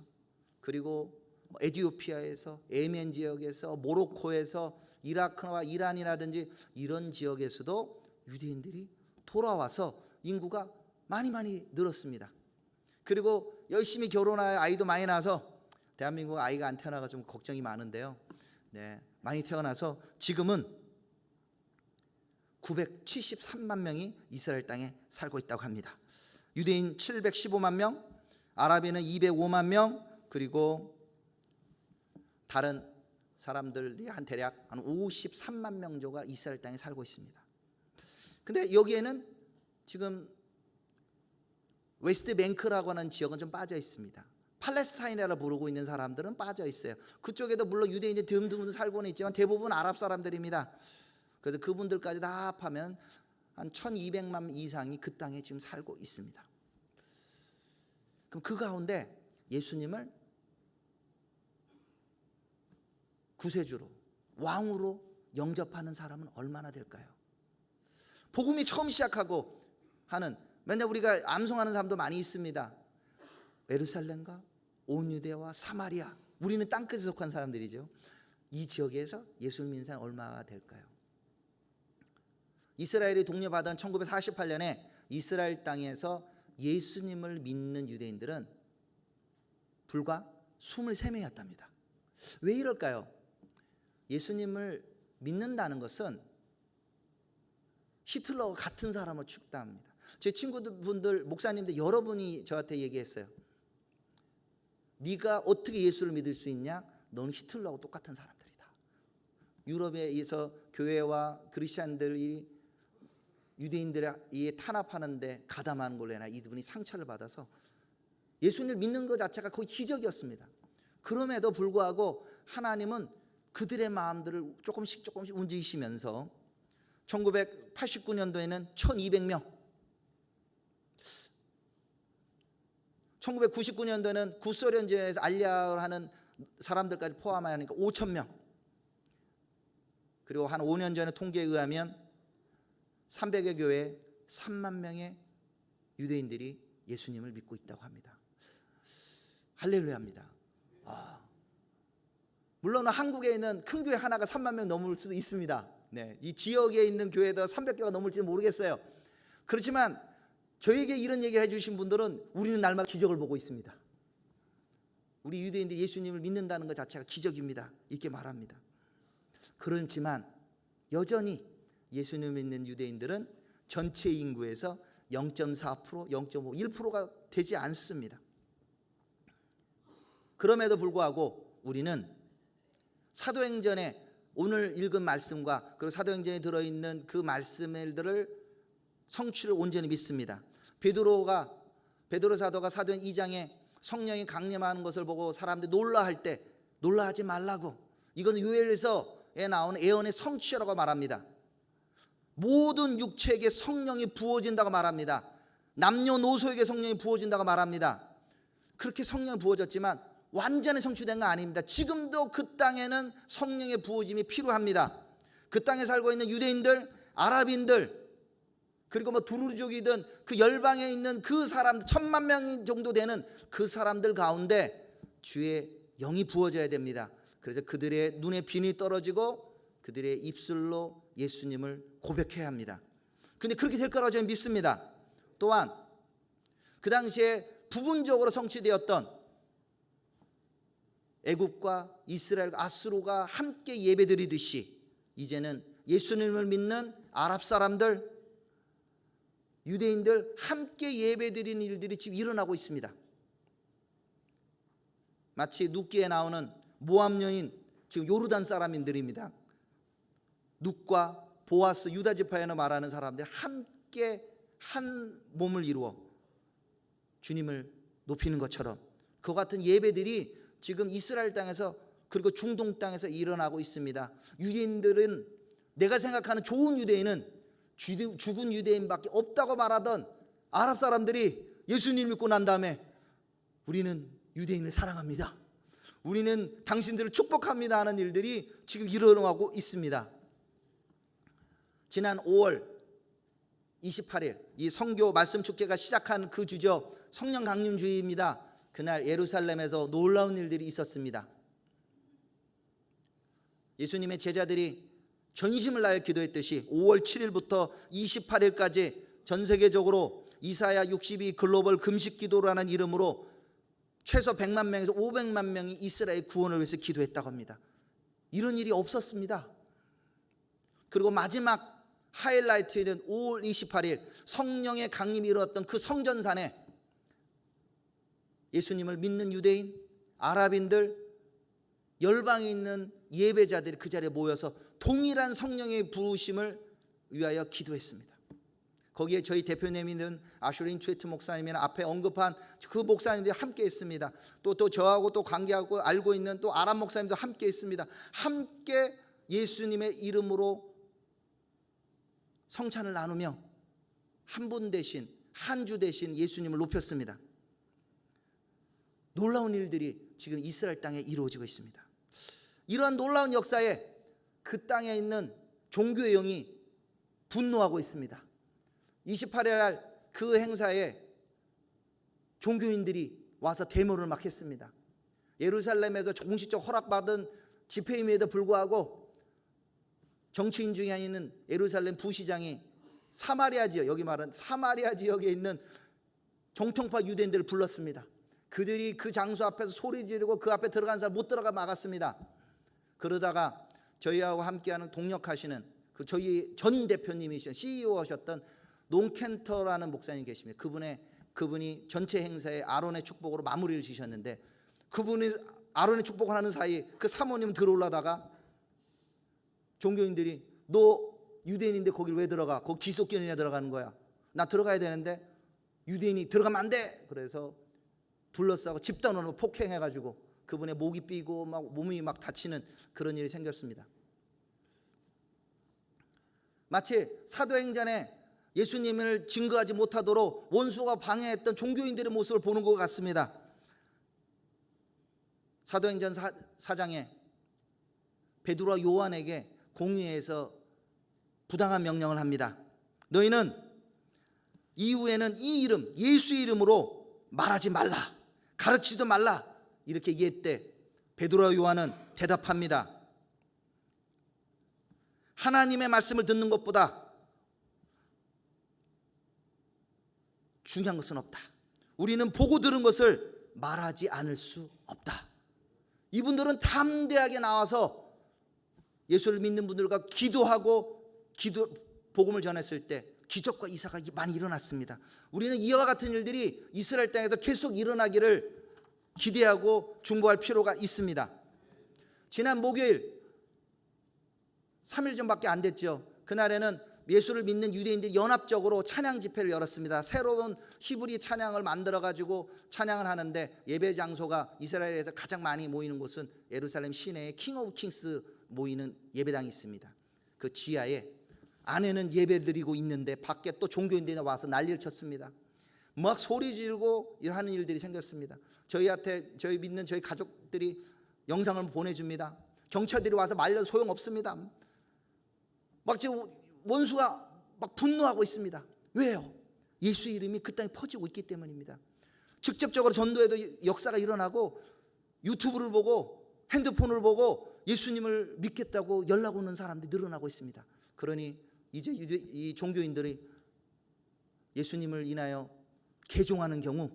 그리고 에티오피아에서 예멘 지역에서 모로코에서 이라크와 이란이라든지 이런 지역에서도 유대인들이 돌아와서 인구가 많이 늘었습니다. 그리고 열심히 결혼하여 아이도 많이 낳아서 대한민국 아이가 안 태어나가 좀 걱정이 많은데요. 네, 많이 태어나서 지금은 973만 명이 이스라엘 땅에 살고 있다고 합니다. 유대인 715만 명, 아랍인은 205만 명, 그리고 다른 사람들이 한 대략 한 53만 명조가 이스라엘 땅에 살고 있습니다. 근데 여기에는 지금 웨스트 뱅크라고 하는 지역은 좀 빠져 있습니다. 팔레스타인이라고 부르고 있는 사람들은 빠져 있어요. 그쪽에도 물론 유대인이 드문드문 살고는 있지만 대부분 아랍 사람들입니다. 그래서 그분들까지 다 합하면 한 1200만 이상이 그 땅에 지금 살고 있습니다. 그럼 그 가운데 예수님을 구세주로 왕으로 영접하는 사람은 얼마나 될까요? 복음이 처음 시작하고 하는 맨날 우리가 암송하는 사람도 많이 있습니다. 예루살렘과 온 유대와 사마리아, 우리는 땅끝에 속한 사람들이죠. 이 지역에서 예수를 믿는 사람 얼마나 될까요? 이스라엘이 독립하던 1948년에 이스라엘 땅에서 예수님을 믿는 유대인들은 불과 23명이었답니다. 왜 이럴까요? 예수님을 믿는다는 것은 히틀러와 같은 사람을 축다합니다. 제 친구분들, 목사님들 여러분이 저한테 얘기했어요. 네가 어떻게 예수를 믿을 수 있냐? 너는 히틀러하고 똑같은 사람들이다. 유럽에서 교회와 크리스찬들이 유대인들이 탄압하는데 가담하는 걸로 해나 이분이 상처를 받아서 예수님을 믿는 것 자체가 거의 기적이었습니다. 그럼에도 불구하고 하나님은 그들의 마음들을 조금씩 움직이시면서 1989년도에는 1200명, 1999년도에는 구소련 지역에서 알리아를 하는 사람들까지 포함하니까 5,000명, 그리고 한 5년 전에 통계에 의하면 300여 교회에 3만 명의 유대인들이 예수님을 믿고 있다고 합니다. 할렐루야입니다. 물론 한국에 있는 큰 교회 하나가 3만 명 넘을 수도 있습니다. 네, 이 지역에 있는 교회도 300개가 넘을지는 모르겠어요. 그렇지만 저에게 이런 얘기를 해주신 분들은 우리는 날마다 기적을 보고 있습니다. 우리 유대인들이 예수님을 믿는다는 것 자체가 기적입니다. 이렇게 말합니다. 그렇지만 여전히 예수님을 믿는 유대인들은 전체 인구에서 0.4%, 0.5%, 1%가 되지 않습니다. 그럼에도 불구하고 우리는 사도행전에 오늘 읽은 말씀과 그리고 사도행전에 들어있는 그 말씀들을 성취를 온전히 믿습니다. 베드로 사도가 사도행 2장에 성령이 강림하는 것을 보고 사람들이 놀라할 때 놀라하지 말라고, 이것은 요엘에서에 나오는 예언의 성취라고 말합니다. 모든 육체에게 성령이 부어진다고 말합니다. 남녀노소에게 성령이 부어진다고 말합니다. 그렇게 성령이 부어졌지만 완전히 성취된 건 아닙니다. 지금도 그 땅에는 성령의 부어짐이 필요합니다. 그 땅에 살고 있는 유대인들, 아랍인들, 그리고 뭐 두루족이든 그 열방에 있는 그 사람 1000만 명 정도 되는 그 사람들 가운데 주의 영이 부어져야 됩니다. 그래서 그들의 눈에 빛이 떨어지고 그들의 입술로 예수님을 고백해야 합니다. 근데 그렇게 될 거라고 저는 믿습니다. 또한 그 당시에 부분적으로 성취되었던 애굽과 이스라엘과 아수르가 함께 예배드리듯이 이제는 예수님을 믿는 아랍 사람들, 유대인들 함께 예배드리는 일들이 지금 일어나고 있습니다. 마치 룻기에 나오는 모압 여인, 지금 요르단 사람인들입니다. 룻과 보아스, 유다 지파에는 말하는 사람들 함께 한 몸을 이루어 주님을 높이는 것처럼 그 같은 예배들이 지금 이스라엘 땅에서 그리고 중동 땅에서 일어나고 있습니다. 유대인들은 내가 생각하는 좋은 유대인은 죽은 유대인밖에 없다고 말하던 아랍 사람들이 예수님 믿고 난 다음에 우리는 유대인을 사랑합니다, 우리는 당신들을 축복합니다 하는 일들이 지금 일어나고 있습니다. 지난 5월 28일 이 선교 말씀 축제가 시작한 그 주죠. 성령 강림 주일입니다. 그날 예루살렘에서 놀라운 일들이 있었습니다. 예수님의 제자들이 전심을 다하여 기도했듯이 5월 7일부터 28일까지 전 세계적으로 이사야 62 글로벌 금식 기도라는 이름으로 최소 100만 명에서 500만 명이 이스라엘 구원을 위해서 기도했다고 합니다. 이런 일이 없었습니다. 그리고 마지막 하이라이트는 5월 28일 성령의 강림이 일어났던 그 성전산에 예수님을 믿는 유대인, 아랍인들, 열방에 있는 예배자들이 그 자리에 모여서 동일한 성령의 부으심을 위하여 기도했습니다. 거기에 저희 대표님이든 아슈린 트웨트 목사님이나 앞에 언급한 그 목사님들이 함께 있습니다. 또 저하고 또 관계하고 알고 있는 또 아랍 목사님도 함께 있습니다. 함께 예수님의 이름으로 성찬을 나누며 한 분 대신, 한 주 대신 예수님을 높였습니다. 놀라운 일들이 지금 이스라엘 땅에 이루어지고 있습니다. 이러한 놀라운 역사에 그 땅에 있는 종교의 영이 분노하고 있습니다. 28일 날 그 행사에 종교인들이 와서 데모를 막 했습니다. 예루살렘에서 공식적 허락받은 집회임에도 불구하고 정치인 중에 있는 예루살렘 부시장이 사마리아 지역, 여기 말하는 사마리아 지역에 있는 정통파 유대인들을 불렀습니다. 그들이 그 장소 앞에서 소리 지르고 그 앞에 들어간 사람 못 들어가 막았습니다. 그러다가 저희하고 함께하는 동역하시는 그 저희 전 대표님이신 CEO하셨던 논켄터라는 목사님 계십니다. 그분이 전체 행사에 아론의 축복으로 마무리를 지셨는데 그분이 아론의 축복을 하는 사이 그 사모님 들어올라다가 종교인들이 너 유대인인데 거길 왜 들어가? 거기 기독교인이나 들어가는 거야. 나 들어가야 되는데 유대인이 들어가면 안 돼. 그래서 둘러싸고 집단으로 폭행해가지고 그분의 목이 삐고 막 몸이 막 다치는 그런 일이 생겼습니다. 마치 사도행전에 예수님을 증거하지 못하도록 원수가 방해했던 종교인들의 모습을 보는 것 같습니다. 사도행전 4장에 베드로와 요한에게 공회에서 부당한 명령을 합니다. 너희는 이후에는 이 이름, 예수의 이름으로 말하지 말라, 가르치지도 말라 이렇게 얘기했대. 베드로와 요한은 대답합니다. 하나님의 말씀을 듣는 것보다 중요한 것은 없다. 우리는 보고 들은 것을 말하지 않을 수 없다. 이분들은 담대하게 나와서 예수를 믿는 분들과 기도하고 복음을 전했을 때 기적과 이사가 많이 일어났습니다. 우리는 이와 같은 일들이 이스라엘 땅에서 계속 일어나기를 기대하고 중보할 필요가 있습니다. 지난 목요일 3일 전밖에 안 됐죠. 그날에는 예수를 믿는 유대인들이 연합적으로 찬양 집회를 열었습니다. 새로운 히브리 찬양을 만들어 가지고 찬양을 하는데 예배 장소가 이스라엘에서 가장 많이 모이는 곳은 예루살렘 시내에 킹 오브 킹스 모이는 예배당이 있습니다. 그 지하에 안에는 예배드리고 있는데 밖에 또 종교인들이 와서 난리를 쳤습니다. 막 소리 지르고 하는 일들이 생겼습니다. 저희한테 저희 믿는 저희 가족들이 영상을 보내줍니다. 경찰들이 와서 말려도 소용없습니다. 막 지금 원수가 막 분노하고 있습니다. 왜요? 예수 이름이 그 땅에 퍼지고 있기 때문입니다. 직접적으로 전도에도 역사가 일어나고 유튜브를 보고 핸드폰을 보고 예수님을 믿겠다고 연락 오는 사람들이 늘어나고 있습니다. 그러니 이제 이 종교인들이 예수님을 인하여 개종하는 경우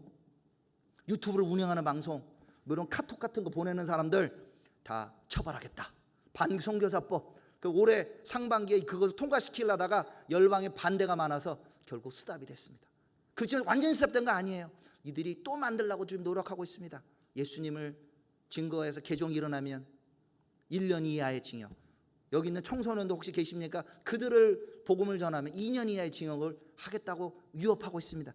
유튜브를 운영하는 방송 이런 카톡 같은 거 보내는 사람들 다 처벌하겠다. 반선교사법. 그 올해 상반기에 그걸 통과시키려다가 열방의 반대가 많아서 결국 스탑이 됐습니다. 그 지금 완전히 스탑된 거 아니에요. 이들이 또 만들려고 지금 노력하고 있습니다. 예수님을 증거해서 개종이 일어나면 1년 이하의 징역. 여기 있는 청소년도 혹시 계십니까? 그들을 복음을 전하면 2년 이하의 징역을 하겠다고 위협하고 있습니다.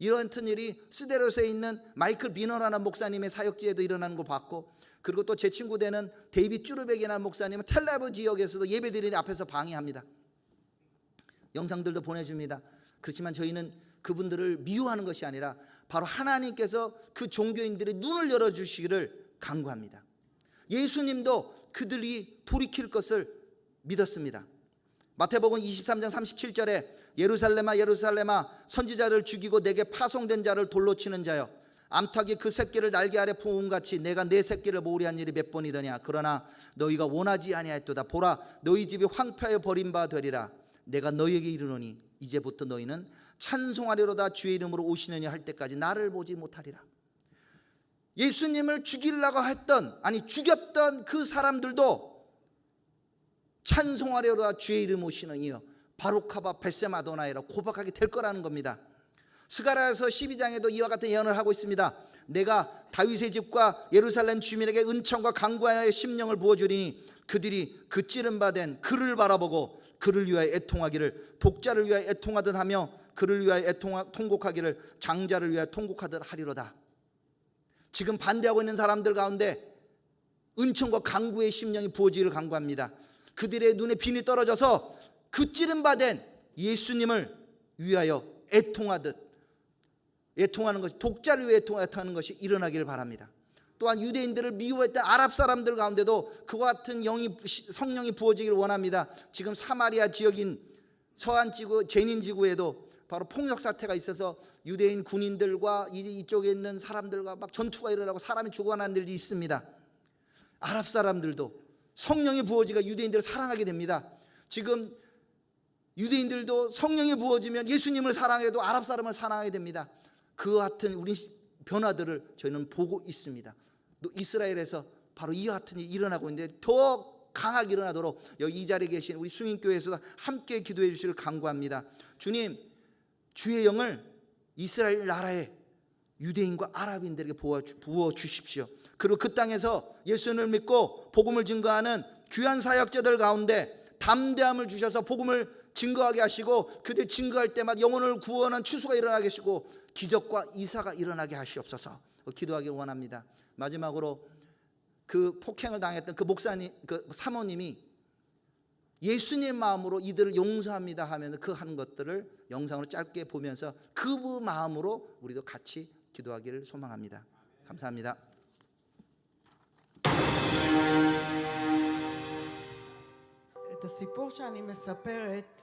이런 일이 스데롯에 있는 마이클 비너라는 목사님의 사역지에도 일어나는 거 봤고, 그리고 또 제 친구 되는 데이빗 쭈르백이라는 목사님은 텔레브 지역에서도 예배드리는 앞에서 방해합니다. 영상들도 보내줍니다. 그렇지만 저희는 그분들을 미워하는 것이 아니라 바로 하나님께서 그 종교인들의 눈을 열어주시기를 간구합니다. 예수님도 그들이 돌이킬 것을 믿었습니다. 마태복음 23장 37절에 예루살렘아 예루살렘아 선지자를 죽이고 내게 파송된 자를 돌로 치는 자여 암탉이 그 새끼를 날개 아래 품음같이 내가 내 새끼를 모으리 한 일이 몇 번이더냐. 그러나 너희가 원하지 아니하였도다. 보라 너희 집이 황폐하여 버린 바 되리라. 내가 너희에게 이르노니 이제부터 너희는 찬송하리로다. 주의 이름으로 오시느냐 할 때까지 나를 보지 못하리라. 예수님을 죽이려고 했던 죽였던 그 사람들도 찬송하리로다. 주의 이름 오시느니여 바루카바 벳세마도나이라 고백하게 될 거라는 겁니다. 스가랴서 12장에도 이와 같은 예언을 하고 있습니다. 내가 다윗의 집과 예루살렘 주민에게 은총과 강구하여 심령을 부어주리니 그들이 그 찌른 바 된 그를 바라보고 그를 위하여 애통하기를 독자를 위하여 애통하듯 하며 그를 위하여 통곡하기를 장자를 위하여 통곡하듯 하리로다. 지금 반대하고 있는 사람들 가운데 은총과 강구의 심령이 부어지기를 간구합니다. 그들의 눈에 빈이 떨어져서 그 찌른 바 된 예수님을 위하여 애통하는 것이, 독자를 위해 애통하는 것이 일어나기를 바랍니다. 또한 유대인들을 미워했던 아랍 사람들 가운데도 그와 같은 성령이 부어지기를 원합니다. 지금 사마리아 지역인 서한 지구 제닌 지구에도 바로 폭력 사태가 있어서 유대인 군인들과 이쪽에 있는 사람들과 막 전투가 일어나고 사람이 죽어가는 일이 있습니다. 아랍 사람들도 성령이 부어지가 유대인들을 사랑하게 됩니다. 지금 유대인들도 성령이 부어지면 예수님을 사랑해도 아랍 사람을 사랑하게 됩니다. 그 같은 우리 변화들을 저희는 보고 있습니다. 또 이스라엘에서 바로 이와 같은 일이 일어나고 있는데 더 강하게 일어나도록 여기 이 자리에 계신 우리 수인교회에서도 함께 기도해 주시길 간구합니다. 주님, 주의 영을 이스라엘 나라에 유대인과 아랍인들에게 부어 주십시오. 그리고 그 땅에서 예수님을 믿고 복음을 증거하는 귀한 사역자들 가운데 담대함을 주셔서 복음을 증거하게 하시고 그들 증거할 때마다 영혼을 구원한 추수가 일어나게 하시고 기적과 이사가 일어나게 하시옵소서. 기도하기 원합니다. 마지막으로 그 폭행을 당했던 그 목사님, 그 사모님이 예수님 마음으로 이들을 용서합니다 하면서 그 한 것들을 영상으로 짧게 보면서 그 마음으로 우리도 같이 기도하기를 소망합니다. 감사합니다. את הסיפור שאני מספרת,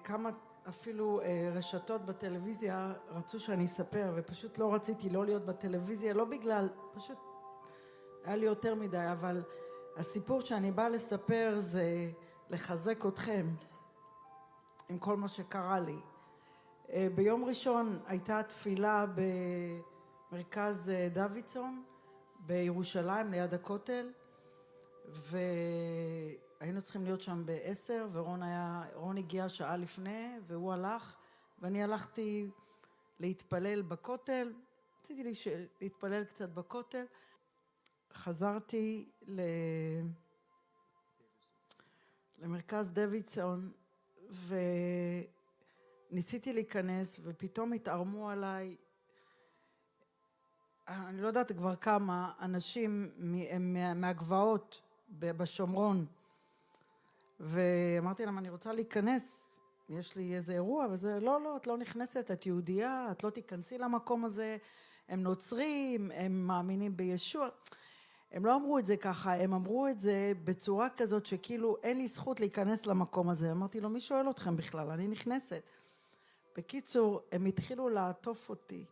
כמה אפילו רשתות בטלוויזיה רצו שאני אספר, ופשוט לא רציתי לא להיות בטלוויזיה, לא בגלל, פשוט היה לי יותר מדי, אבל הסיפור שאני באה לספר זה לחזק אתכם עם כל מה שקרה לי. ביום ראשון הייתה תפילה במרכז דוידסון בירושלים ליד הכותל, והיינו צריכים להיות שם ב-10, ורון הגיע שעה לפני והוא הלך, ואני הלכתי להתפלל בכותל, רציתי להתפלל קצת בכותל, חזרתי למרכז דוידסון, וניסיתי להיכנס, ופתאום התערמו עליי, אני לא יודעת כבר כמה, אנשים מהגבעות בשומרון, ואמרתי להם, אני רוצה להיכנס, יש לי איזה אירוע, וזה, לא, את לא נכנסת, את יהודייה, את לא תיכנסי למקום הזה, הם נוצרים, הם מאמינים בישוע. הם לא אמרו את זה ככה, הם אמרו את זה בצורה כזאת שכאילו אין לי זכות להיכנס למקום הזה. אמרתי לו, מי שואל אתכם בכלל? אני נכנסת. בקיצור, הם התחילו לעטוף אותי.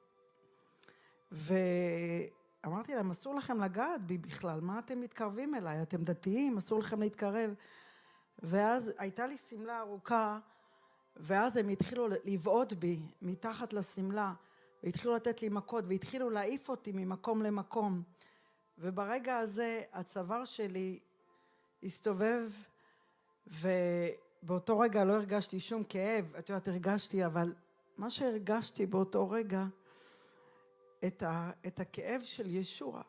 ואמרתי להם, אסור לכם לגעת בי בכלל, מה אתם מתקרבים אליי? אתם דתיים, אסור לכם להתקרב. ואז הייתה לי סמלה ארוכה, ואז הם התחילו לבעוט בי מתחת לסמלה, והתחילו לתת לי מכות, והתחילו להעיף אותי ממקום למקום. וברגע הזה הצוואר שלי הסתובב, ובאותו רגע לא הרגשתי שום כאב, את יודעת, הרגשתי, אבל מה שהרגשתי באותו רגע, את הכאב של ישוע.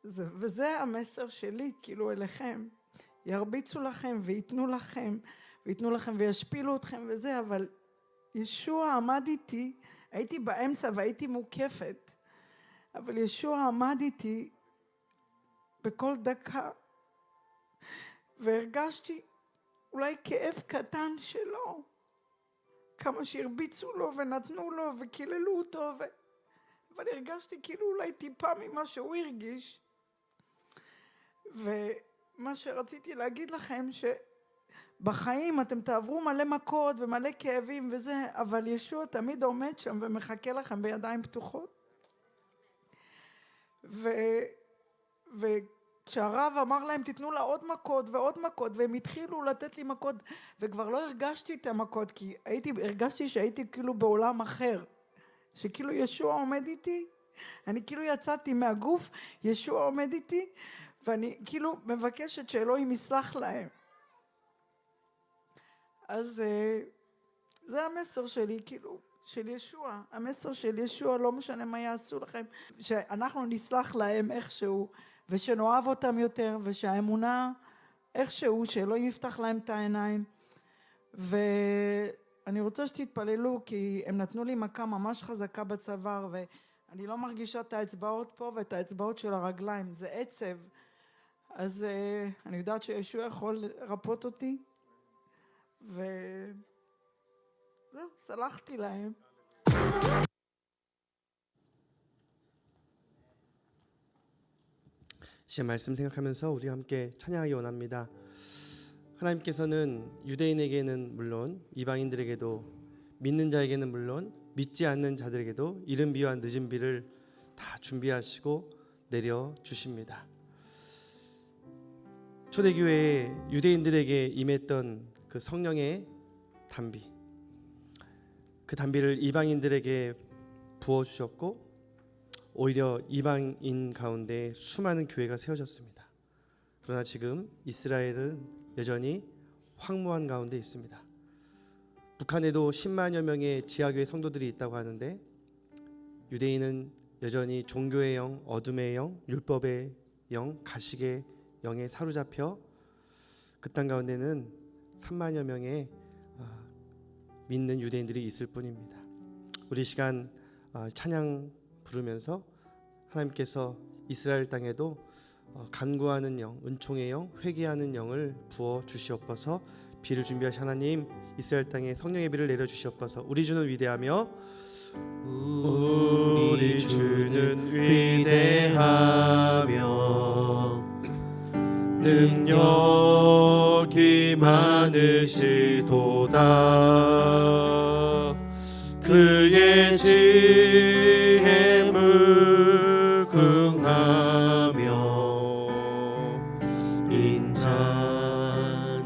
וזה המסר שלי, כאילו אליכם. ירביצו לכם ויתנו לכם וישפילו אתכם וזה, אבל ישוע עמד איתי, הייתי באמצע והייתי מוקפת, אבל ישוע עמד איתי בכל דקה, והרגשתי אולי כאב קטן שלו, כמה שהרביצו לו ונתנו לו וקיללו אותו, אבל הרגשתי כאילו אולי טיפה ממה שהוא הרגיש. ומה שרציתי להגיד לכם, שבחיים אתם תעברו מלא מכות ומלא כאבים וזה, אבל ישוע תמיד עומד שם ומחכה לכם בידיים פתוחות. וכשהרב אמר להם תיתנו לה עוד מכות ועוד מכות, והם התחילו לתת לי מכות, וכבר לא הרגשתי את המכות, כי הרגשתי שהייתי כאילו בעולם אחר, שכאילו ישוע עומד איתי, אני כאילו יצאתי מהגוף, ישוע עומד איתי, ואני כאילו מבקשת שאלוהים יסלח להם. אז זה המסר שלי, כאילו, של ישוע. המסר של ישוע, לא משנה מה יעשו לכם, שאנחנו נסלח להם איכשהו, ושנאהב אותם יותר, ושהאמונה איכשהו, שאלוהים יפתח להם את העיניים. ואני רוצה שתתפללו, כי הם נתנו לי מכה ממש חזקה בצוואר, ואני לא מרגישה את האצבעות פה ואת האצבעות של הרגליים, זה עצב. אז אני יודעת שישוע יכול לרפות אותי, וזהו, סלחתי להם. 이제 말씀 생각하면서 우리 함께 찬양하기 원합니다. 하나님께서는 유대인에게는 물론 이방인들에게도, 믿는 자에게는 물론 믿지 않는 자들에게도 이른 비와 늦은 비를 다 준비하시고 내려 주십니다. 초대교회에 유대인들에게 임했던 그 성령의 단비, 그 단비를 이방인들에게 부어주셨고, 오히려 이방인 가운데 수많은 교회가 세워졌습니다. 그러나 지금 이스라엘은 여전히 황무한 가운데 있습니다. 북한에도 10만여 명의 지하교회 성도들이 있다고 하는데, 유대인은 여전히 종교의 영, 어둠의 영, 율법의 영, 가식의 영에 사로잡혀 그 땅 가운데는 3만여 명의 믿는 유대인들이 있을 뿐입니다. 우리 시간 찬양 부르면서 하나님께서 이스라엘 땅에도 간구하는 영, 은총의 영, 회개하는 영을 부어 주시옵소서. 비를 준비하신 하나님, 이스라엘 땅에 성령의 비를 내려 주시옵소서. 우리 주는 위대하며 우리 주는 위대하며 능력이 많으시도다. 그의 지혜 무궁하며 인자는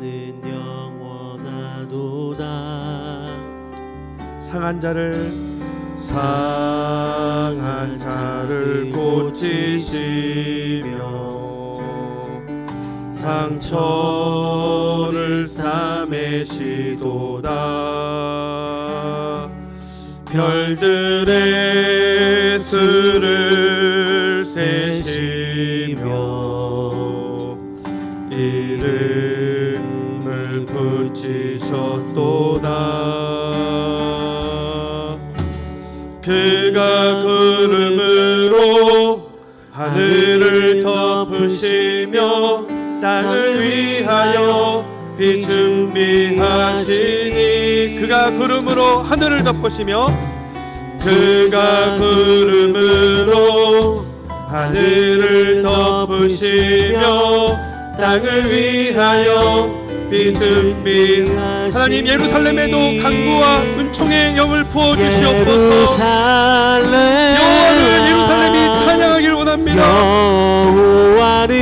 영원하도다. 상한 자를 고치시며 상처를 싸매시도다. 별들의 수를 세시며 그가 구름으로 하늘을 덮으시며 땅을 위하여 비 준비하시니 그가 구름으로 하늘을 덮으시며 그가 구름으로 하늘을 덮으시며 땅을 위하여 비 준비하시니 하나님 예루살렘에도 강구와 은총의 영을 부어 주시옵소서. 여호와를 예루살렘이 찬양하길 원합니다. 여호와를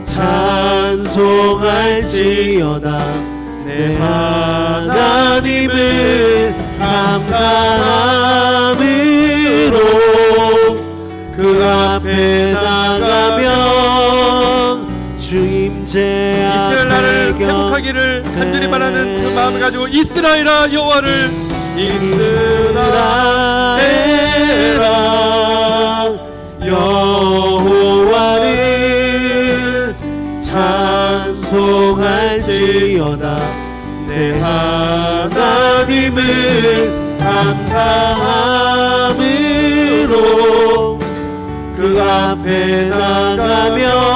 찬송할지어다 내 하나님을 감사함으로 그 앞에 나가면 주임제 이스라엘 나라를 앞에 회복하기를 간절히 바라는 그 마음을 가지고 이스라엘아 여호와를 이스라엘아 여호와를 찬송할지어다 내 하나님을 감사함으로 그 앞에 나가면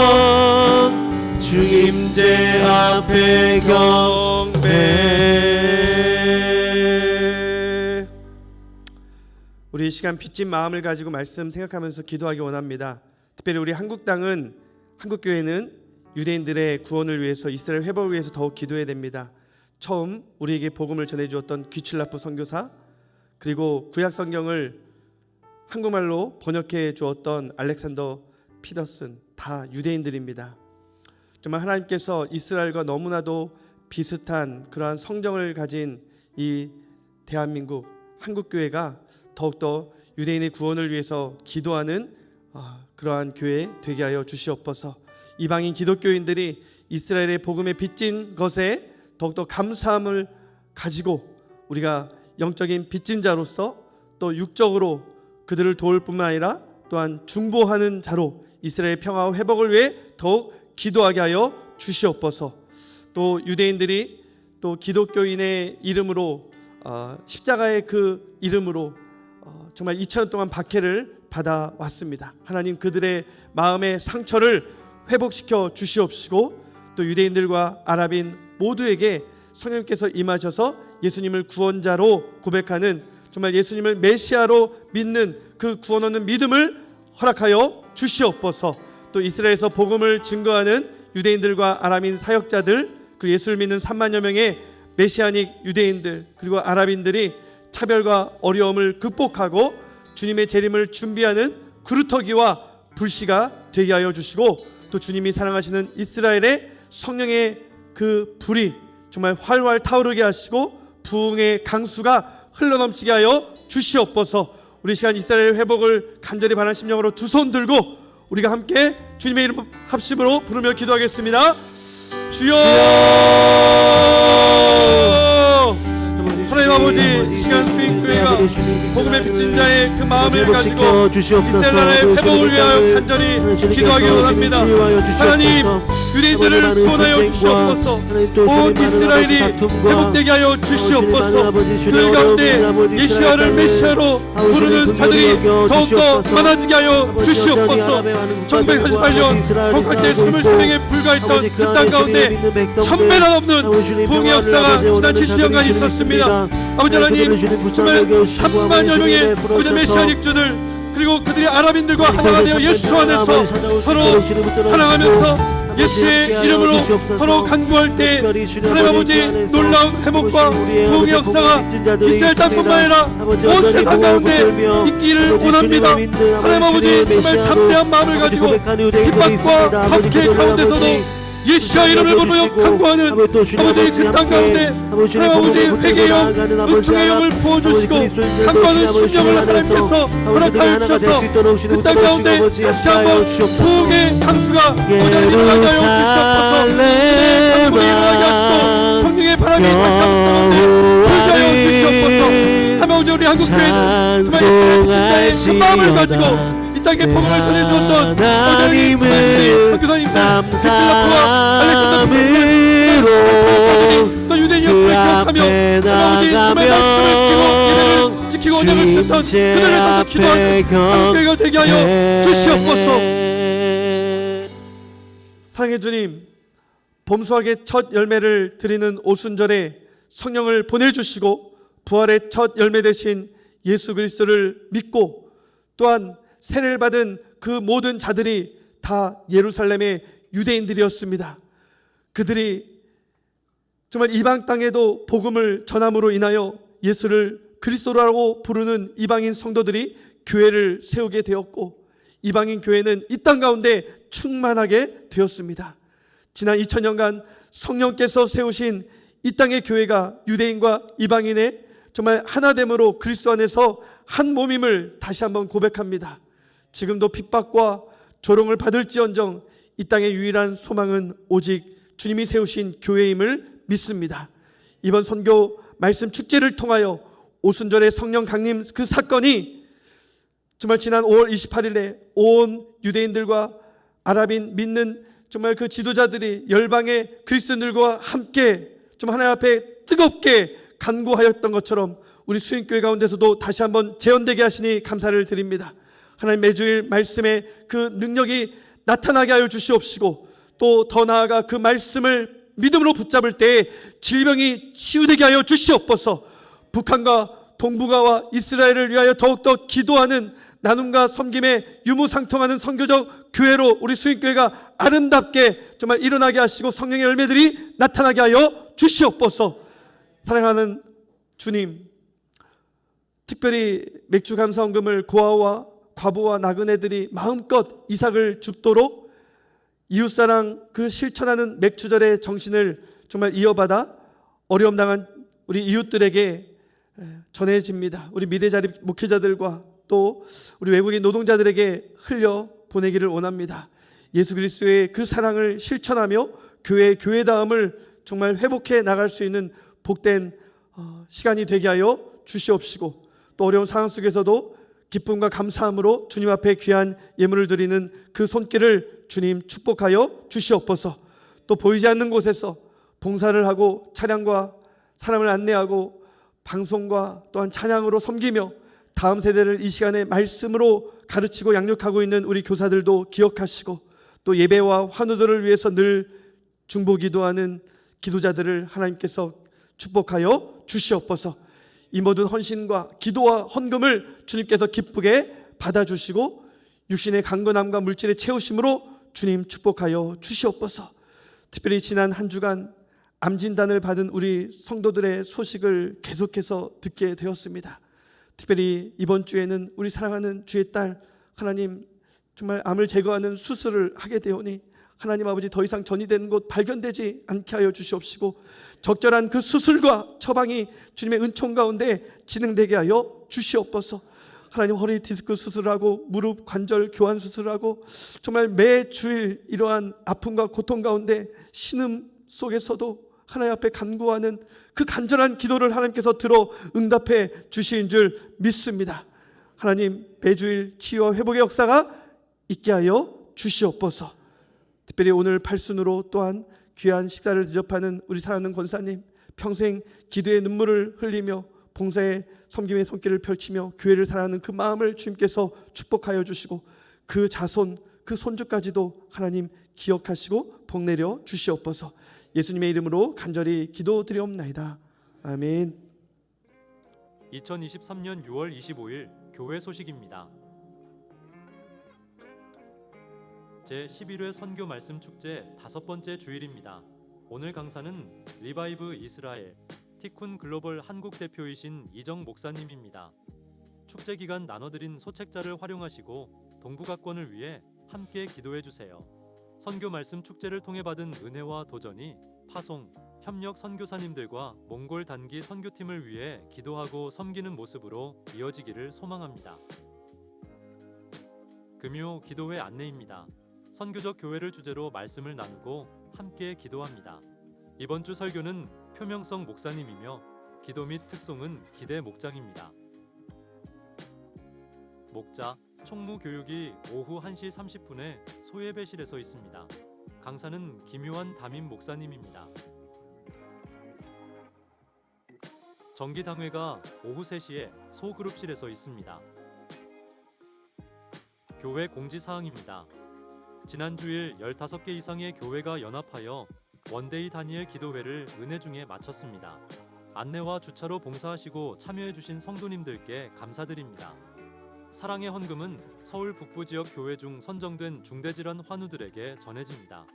주임제 앞에 경배. 우리 이 시간 빚진 마음을 가지고 말씀 생각하면서 기도하기 원합니다. 특별히 우리 한국교회는 유대인들의 구원을 위해서, 이스라엘 회복을 위해서 더욱 기도해야 됩니다. 처음 우리에게 복음을 전해주었던 귀칠라프 선교사, 그리고 구약 성경을 한국말로 번역해 주었던 알렉산더 피더슨, 다 유대인들입니다. 정말 하나님께서 이스라엘과 너무나도 비슷한 그러한 성정을 가진 이 대한민국 한국교회가 더욱더 유대인의 구원을 위해서 기도하는 그러한 교회 되게 하여 주시옵소서. 이방인 기독교인들이 이스라엘의 복음에 빚진 것에 더욱더 감사함을 가지고 우리가 영적인 빚진 자로서 또 육적으로 그들을 도울 뿐만 아니라 또한 중보하는 자로 이스라엘의 평화와 회복을 위해 더욱 기도하게 하여 주시옵소서. 또 유대인들이 또 기독교인의 이름으로 십자가의 그 이름으로 정말 2000년 동안 박해를 받아왔습니다. 하나님 그들의 마음의 상처를 회복시켜 주시옵시고 또 유대인들과 아랍인 모두에게 성령께서 임하셔서 예수님을 구원자로 고백하는, 정말 예수님을 메시아로 믿는 그 구원 얻는 믿음을 허락하여 주시옵소서. 또 이스라엘에서 복음을 증거하는 유대인들과 아랍인 사역자들, 그 예수를 믿는 3만여 명의 메시아닉 유대인들 그리고 아랍인들이 차별과 어려움을 극복하고 주님의 재림을 준비하는 그루터기와 불씨가 되게 하여 주시고, 또 주님이 사랑하시는 이스라엘의 성령의 그 불이 정말 활활 타오르게 하시고 부흥의 강수가 흘러넘치게 하여 주시옵소서. 우리 시간 이스라엘 회복을 간절히 바라는 심령으로 두 손 들고 우리가 함께 주님의 이름 합심으로 부르며 기도하겠습니다. 주여! 하나님 아버지, 이 시간 수익교회가 복음의 빚진 자의 그 마음을 가지고 이스라엘 나라의 회복을 위하여 간절히 기도하기 원합니다. 하나님, 유대인들을 구원하여 주시옵소서. 온 이스라엘이 회복되게 하여 주시옵소서. 그 가운데 예수와를 메시아로 부르는 자들이 더욱더 많아지게 하여 주시옵소서. 1948년 독할 때 23명에 불과했던 그 땅 가운데 1000배나 넘는 부흥의 역사가 지난 70년간 있었습니다. 아버지 하나님, 정말 3만여 명의 아버지 메시아닉주들 그리고 그들이 아랍인들과 하나가 되어 예수 안에서 서로 사랑하면서 예수의 이름으로 서로 간구할 때 하나님 아버지 놀라운 회복과 부흥의 역사가 이스라엘 땅뿐만 아니라 온 세상 가운데 있기를 원합니다. 하나님 아버지, 정말 담대한 마음을 가지고 핍박과 박해 가운데서도 예수의 이름을 부르며 간구하는 아버지 그 땅 가운데 하나님 아버지 회개영, 은총의 영을 부어주시고 간구하는 심령을 하나님께서 허락하여 주셔서 그 땅 가운데 다시 한번 부흥의 강수가 오자리 일어나게 하여 주시옵소서. 강물이 일어나게 하시고 성령의 바람이 다시 한번 불게 하여 주시옵소서. 하나님 아버지, 우리 한국교회는 정말 이스라엘 그 마음을 가지고 땅에 복음을 전해주었던 어제님을 선교사님들 귀칠라프와 알렉산더 또 유대인이었음을 기억하며 아버지 정말 말씀을 지키고 예배를 지키고 번역을 쓰던 주님제 그들을 위해서 앞에 기도하는 함께가 되게 하여 주시옵소서. 사랑의 주님, 범수하게 첫 열매를 드리는 오순절에 성령을 보내주시고 부활의 첫 열매 되신 예수 그리스도를 믿고 또한 세례를 받은 그 모든 자들이 다 예루살렘의 유대인들이었습니다. 그들이 정말 이방 땅에도 복음을 전함으로 인하여 예수를 그리스도라고 부르는 이방인 성도들이 교회를 세우게 되었고 이방인 교회는 이 땅 가운데 충만하게 되었습니다. 지난 2000년간 성령께서 세우신 이 땅의 교회가 유대인과 이방인의 정말 하나됨으로 그리스도 안에서 한 몸임을 다시 한번 고백합니다. 지금도 핍박과 조롱을 받을지언정 이 땅의 유일한 소망은 오직 주님이 세우신 교회임을 믿습니다. 이번 선교 말씀 축제를 통하여 오순절의 성령 강림 그 사건이 정말 지난 5월 28일에 온 유대인들과 아랍인 믿는 정말 그 지도자들이 열방의 그리스도인들과 함께 좀 하나님 앞에 뜨겁게 간구하였던 것처럼 우리 수인교회 가운데서도 다시 한번 재현되게 하시니 감사를 드립니다. 하나님 매주일 말씀의 그 능력이 나타나게 하여 주시옵시고 또 더 나아가 그 말씀을 믿음으로 붙잡을 때에 질병이 치유되게 하여 주시옵소서. 북한과 동북아와 이스라엘을 위하여 더욱더 기도하는 나눔과 섬김에 유무상통하는 선교적 교회로 우리 수인교회가 아름답게 정말 일어나게 하시고 성령의 열매들이 나타나게 하여 주시옵소서. 사랑하는 주님, 특별히 맥주 감사원금을 고아와 과부와 나그네들이 마음껏 이삭을 줍도록 이웃사랑 그 실천하는 맥주절의 정신을 정말 이어받아 어려움 당한 우리 이웃들에게 전해집니다. 우리 미래자립 목회자들과 또 우리 외국인 노동자들에게 흘려 보내기를 원합니다. 예수 그리스도의 그 사랑을 실천하며 교회의 교회다움을 정말 회복해 나갈 수 있는 복된 시간이 되게 하여 주시옵시고 또 어려운 상황 속에서도 기쁨과 감사함으로 주님 앞에 귀한 예물을 드리는 그 손길을 주님 축복하여 주시옵소서. 또 보이지 않는 곳에서 봉사를 하고 차량과 사람을 안내하고 방송과 또한 찬양으로 섬기며 다음 세대를 이 시간에 말씀으로 가르치고 양육하고 있는 우리 교사들도 기억하시고 또 예배와 환우들을 위해서 늘 중보기도하는 기도자들을 하나님께서 축복하여 주시옵소서. 이 모든 헌신과 기도와 헌금을 주님께서 기쁘게 받아주시고 육신의 강건함과 물질의 채우심으로 주님 축복하여 주시옵소서. 특별히 지난 한 주간 암 진단을 받은 우리 성도들의 소식을 계속해서 듣게 되었습니다. 특별히 이번 주에는 우리 사랑하는 주의 딸 하나님 정말 암을 제거하는 수술을 하게 되오니 하나님 아버지 더 이상 전이되는 곳 발견되지 않게 하여 주시옵시고 적절한 그 수술과 처방이 주님의 은총 가운데 진행되게 하여 주시옵소서. 하나님 허리 디스크 수술하고 무릎 관절 교환 수술하고 정말 매 주일 이러한 아픔과 고통 가운데 신음 속에서도 하나님 앞에 간구하는 그 간절한 기도를 하나님께서 들어 응답해 주시는 줄 믿습니다. 하나님 매주일 치유와 회복의 역사가 있게 하여 주시옵소서. 특별히 오늘 팔순으로 또한 귀한 식사를 대접하는 우리 사랑하는 권사님 평생 기도의 눈물을 흘리며 봉사의 섬김의 손길을 펼치며 교회를 사랑하는 그 마음을 주님께서 축복하여 주시고 그 자손 그 손주까지도 하나님 기억하시고 복 내려 주시옵소서. 예수님의 이름으로 간절히 기도드리옵나이다. 아멘. 2023년 6월 25일 교회 소식입니다. 제11회 선교 말씀 축제 5번째 주일입니다. 오늘 강사는 리바이브 이스라엘 티쿤 글로벌 한국 대표이신 이정 목사님입니다. 축제 기간 나눠드린 소책자를 활용하시고 동북아권을 위해 함께 기도해 주세요. 선교 말씀 축제를 통해 받은 은혜와 도전이 파송, 협력 선교사님들과 몽골 단기 선교팀을 위해 기도하고 섬기는 모습으로 이어지기를 소망합니다. 금요 기도회 안내입니다. 선교적 교회를 주제로 말씀을 나누고 함께 기도합니다. 이번 주 설교는 표명성 목사님이며 기도 및 특송은 기대 목장입니다. 목자, 총무 교육이 오후 1시 30분에 소예배실에서 있습니다. 강사는 김요한 담임 목사님입니다. 정기당회가 오후 3시에 소그룹실에서 있습니다. 교회 공지사항입니다. 지난 주일 15개 이상의 교회가 연합하여 원데이 다니엘 기도회를 은혜 중에 마쳤습니다. 안내와 주차로 봉사하시고 참여해주신 성도님들께 감사드립니다. 사랑의 헌금은 서울 북부 지역 교회 중 선정된 중대질환 환우들에게 전해집니다.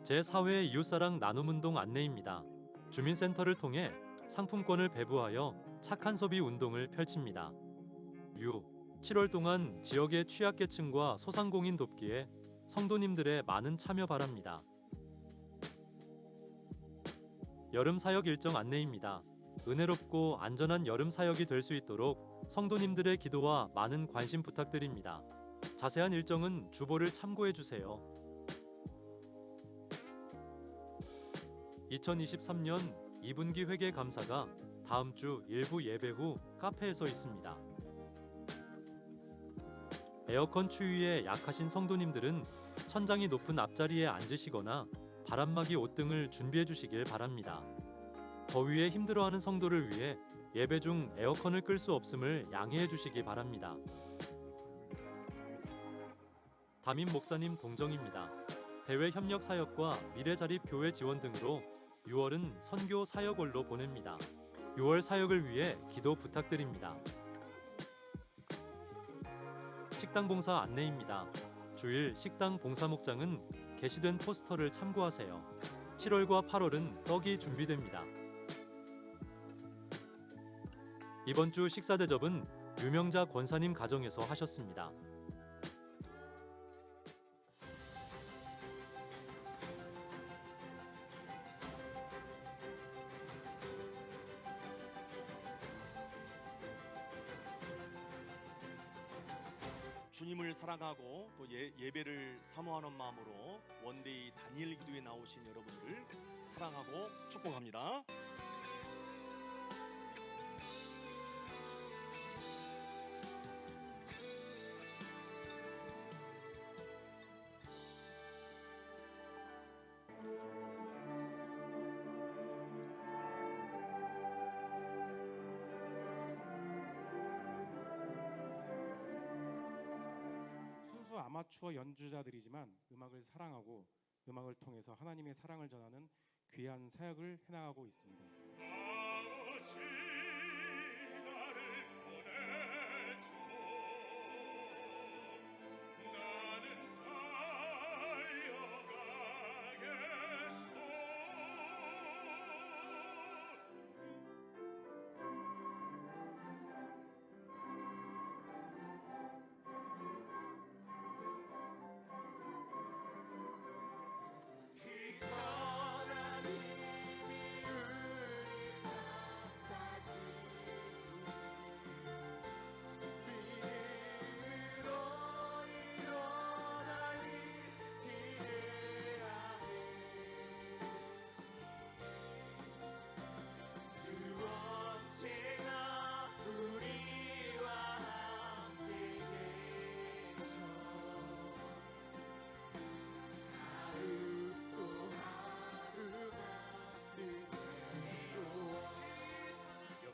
제4회 이웃사랑 나눔운동 안내입니다. 주민센터를 통해 상품권을 배부하여 착한 소비 운동을 펼칩니다. 7월 동안 지역의 취약계층과 소상공인 돕기에 성도님들의 많은 참여 바랍니다. 여름 사역 일정 안내입니다. 은혜롭고 안전한 여름 사역이 될 수 있도록 성도님들의 기도와 많은 관심 부탁드립니다. 자세한 일정은 주보를 참고해 주세요. 2023년 2분기 회계 감사가 다음 주 일부 예배 후 카페에서 있습니다. 에어컨 추위에 약하신 성도님들은 천장이 높은 앞자리에 앉으시거나 바람막이 옷 등을 준비해 주시길 바랍니다. 더위에 힘들어하는 성도를 위해 예배 중 에어컨을 끌 수 없음을 양해해 주시기 바랍니다. 담임 목사님 동정입니다. 대외 협력 사역과 미래 자립 교회 지원 등으로 6월은 선교 사역월로 보냅니다. 6월 사역을 위해 기도 부탁드립니다. 식당 봉사 안내입니다. 주일 식당 봉사 목장은 게시된 포스터를 참고하세요. 7월과 8월은 떡이 준비됩니다. 이번 주 식사 대접은 유명자 권사님 가정에서 하셨습니다. 주님을 사랑하고 또 예배를 사모하는 마음으로 원데이 다니엘 기도에 나오신 여러분들을 사랑하고 축복합니다. 순수 아마추어 연주자들이지만 음악을 사랑하고 음악을 통해서 하나님의 사랑을 전하는 귀한 사역을 해나가고 있습니다. 아버지 나를 보내줘 나는 달려가겠소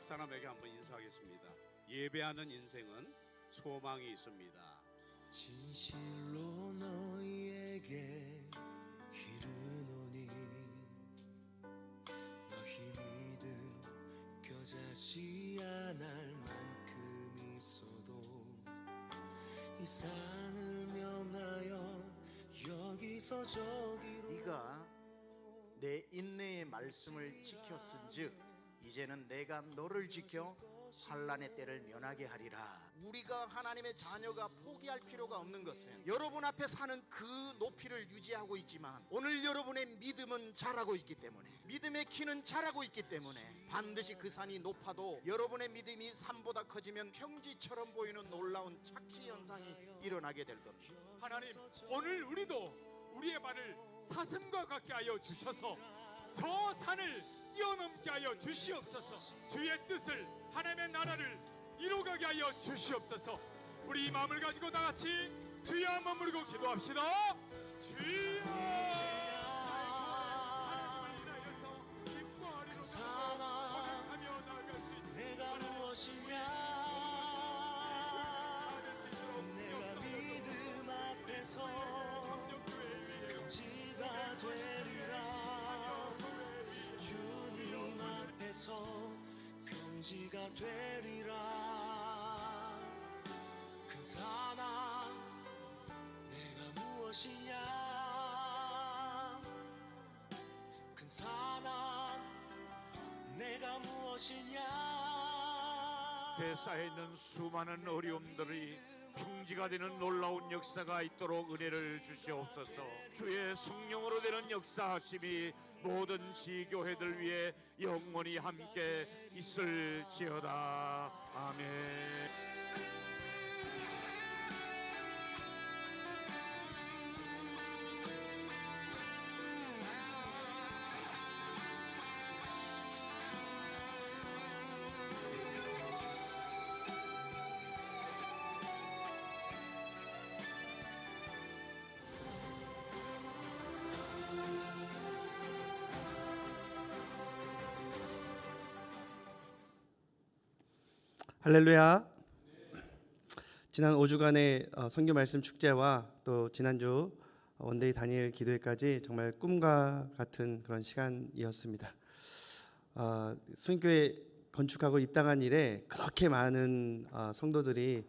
사람에게 한번 인사하겠습니다. 예배하는 인생은 소망이 있습니다. 진실로 너희에게 이르노니 너희 믿음 겨자지 않을 만큼 있어도 이 산을 면하여 여기서 저기로 네가 내 인내의 말씀을 지켰은즉 이제는 내가 너를 지켜 환난의 때를 면하게 하리라. 우리가 하나님의 자녀가 포기할 필요가 없는 것은 여러분 앞에 사는 그 높이를 유지하고 있지만 오늘 여러분의 믿음은 자라고 있기 때문에 믿음의 키는 자라고 있기 때문에 반드시 그 산이 높아도 여러분의 믿음이 산보다 커지면 평지처럼 보이는 놀라운 착시 현상이 일어나게 될 겁니다. 하나님, 오늘 우리도 우리의 발을 사슴과 같게 하여 주셔서 저 산을 뛰어넘게 하여 주시옵소서. 주의 뜻을, 하나님의 나라를 이루가게 하여 주시옵소서. 우리 이 마음을 가지고 다 같이 주여 한번 부르고 기도합시다. 주여. 성지가 되리라. 큰 사랑 내가 무엇이냐, 큰 사랑 내가 무엇이냐. 대사에 있는 수많은 어려움들이 평지가 되는 놀라운 역사가 있도록 은혜를 주시옵소서. 주의 성령으로 되는 역사하심이 모든 지교회들 위해 영원히 함께 있을지어다. 아멘. 할렐루야. 지난 5주간의 선교 말씀 축제와 또 지난주 원데이 다니엘 기도회까지 정말 꿈과 같은 그런 시간이었습니다. 수인교회 건축하고 입당한 이래 그렇게 많은 성도들이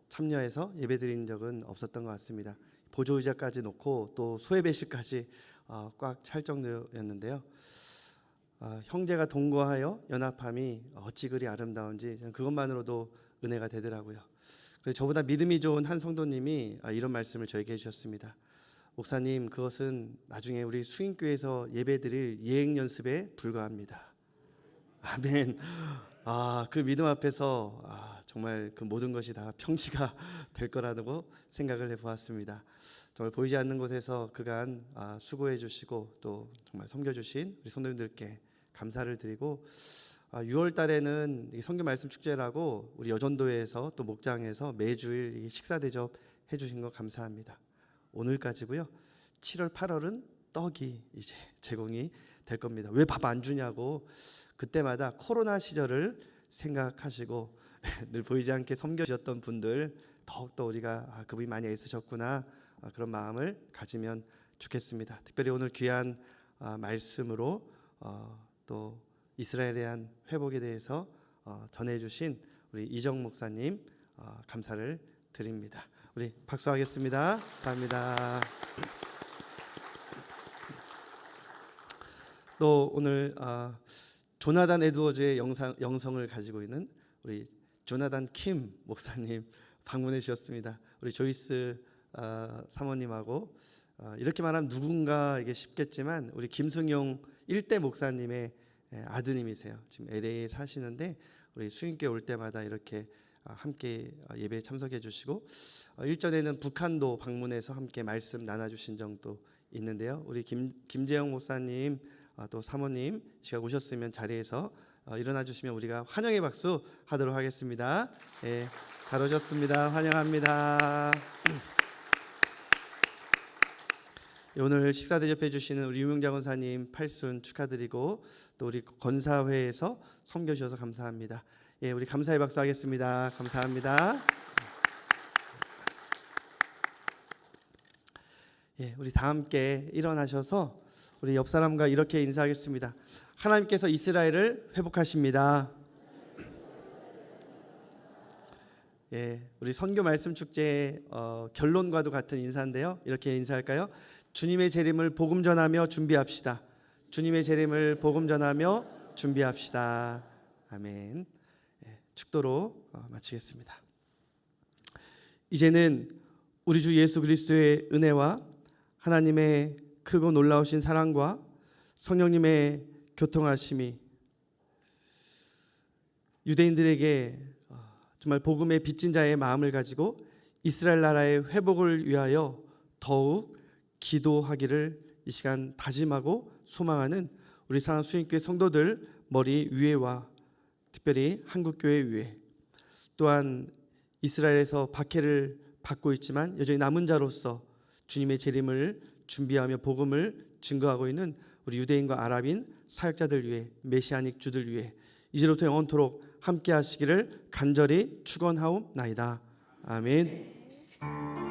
참여해서 예배드린 적은 없었던 것 같습니다. 보조의자까지 놓고 또 소예배실까지 꽉 찰 정도였는데요. 형제가 동거하여 연합함이 어찌 그리 아름다운지 그것만으로도 은혜가 되더라고요. 그래서 저보다 믿음이 좋은 한 성도님이 이런 말씀을 저에게 해주셨습니다. 목사님, 그것은 나중에 우리 수인교회에서 예배드릴 예행 연습에 불과합니다. 아멘. 그 믿음 앞에서 정말 그 모든 것이 다 평지가 될 거라고 생각을 해보았습니다. 정말 보이지 않는 곳에서 그간 수고해 주시고 또 정말 섬겨주신 우리 성도님들께 감사를 드리고 6월 달에는 선교 말씀 축제라고 우리 여전도에서 또 목장에서 매주일 식사 대접 해주신 거 감사합니다. 오늘까지고요. 7월 8월은 떡이 이제 제공이 될 겁니다. 왜 밥 안 주냐고 그때마다 코로나 시절을 생각하시고 늘 보이지 않게 섬겨주셨던 분들 더욱더 우리가 그분이 많이 애쓰셨구나 그런 마음을 가지면 좋겠습니다. 특별히 오늘 귀한 말씀으로 또 이스라엘에 대한 회복에 대해서 전해주신 우리 이정 목사님 감사를 드립니다. 우리 박수하겠습니다. 감사합니다. 또 오늘 조나단 에드워즈의 영성을 가지고 있는 우리 조나단 킴 목사님 방문해 주셨습니다. 우리 조이스 사모님하고 이렇게 말하면 누군가에게 쉽겠지만 우리 김승용 1대 목사님의 아드님이세요. 지금 LA에 사시는데 우리 수인교회 올 때마다 이렇게 함께 예배에 참석해 주시고 일전에는 북한도 방문해서 함께 말씀 나눠주신 적도 있는데요. 우리 김재영 목사님 또 사모님 시간 오셨으면 자리에서 일어나 주시면 우리가 환영의 박수 하도록 하겠습니다. 예, 잘 오셨습니다. 환영합니다. 오늘 식사 대접해 주시는 우리 유명자 권사님 8순 축하드리고 또 우리 건사회에서 섬겨주셔서 감사합니다. 예, 우리 감사의 박수 하겠습니다. 감사합니다. 예, 우리 다 함께 일어나셔서 우리 옆 사람과 이렇게 인사하겠습니다. 하나님께서 이스라엘을 회복하십니다. 예, 우리 선교 말씀 축제의 결론과도 같은 인사인데요. 이렇게 인사할까요? 주님의 재림을 복음 전하며 준비합시다. 주님의 재림을 복음 전하며 준비합시다. 아멘. 예, 축도로 마치겠습니다. 이제는 우리 주 예수 그리스도의 은혜와 하나님의 크고 놀라우신 사랑과 성령님의 교통하심이 유대인들에게 정말 복음의 빚진 자의 마음을 가지고 이스라엘 나라의 회복을 위하여 더욱 기도하기를 이 시간 다짐하고 소망하는 우리 사랑하는 수인교회 성도들 머리 위에와 특별히 한국교회 위에 또한 이스라엘에서 박해를 받고 있지만 여전히 남은 자로서 주님의 재림을 준비하며 복음을 증거하고 있는 우리 유대인과 아랍인 사역자들 위해 메시아닉 주들 위해 이제로부터 영원토록 함께 하시기를 간절히 축원하옵나이다. 아멘.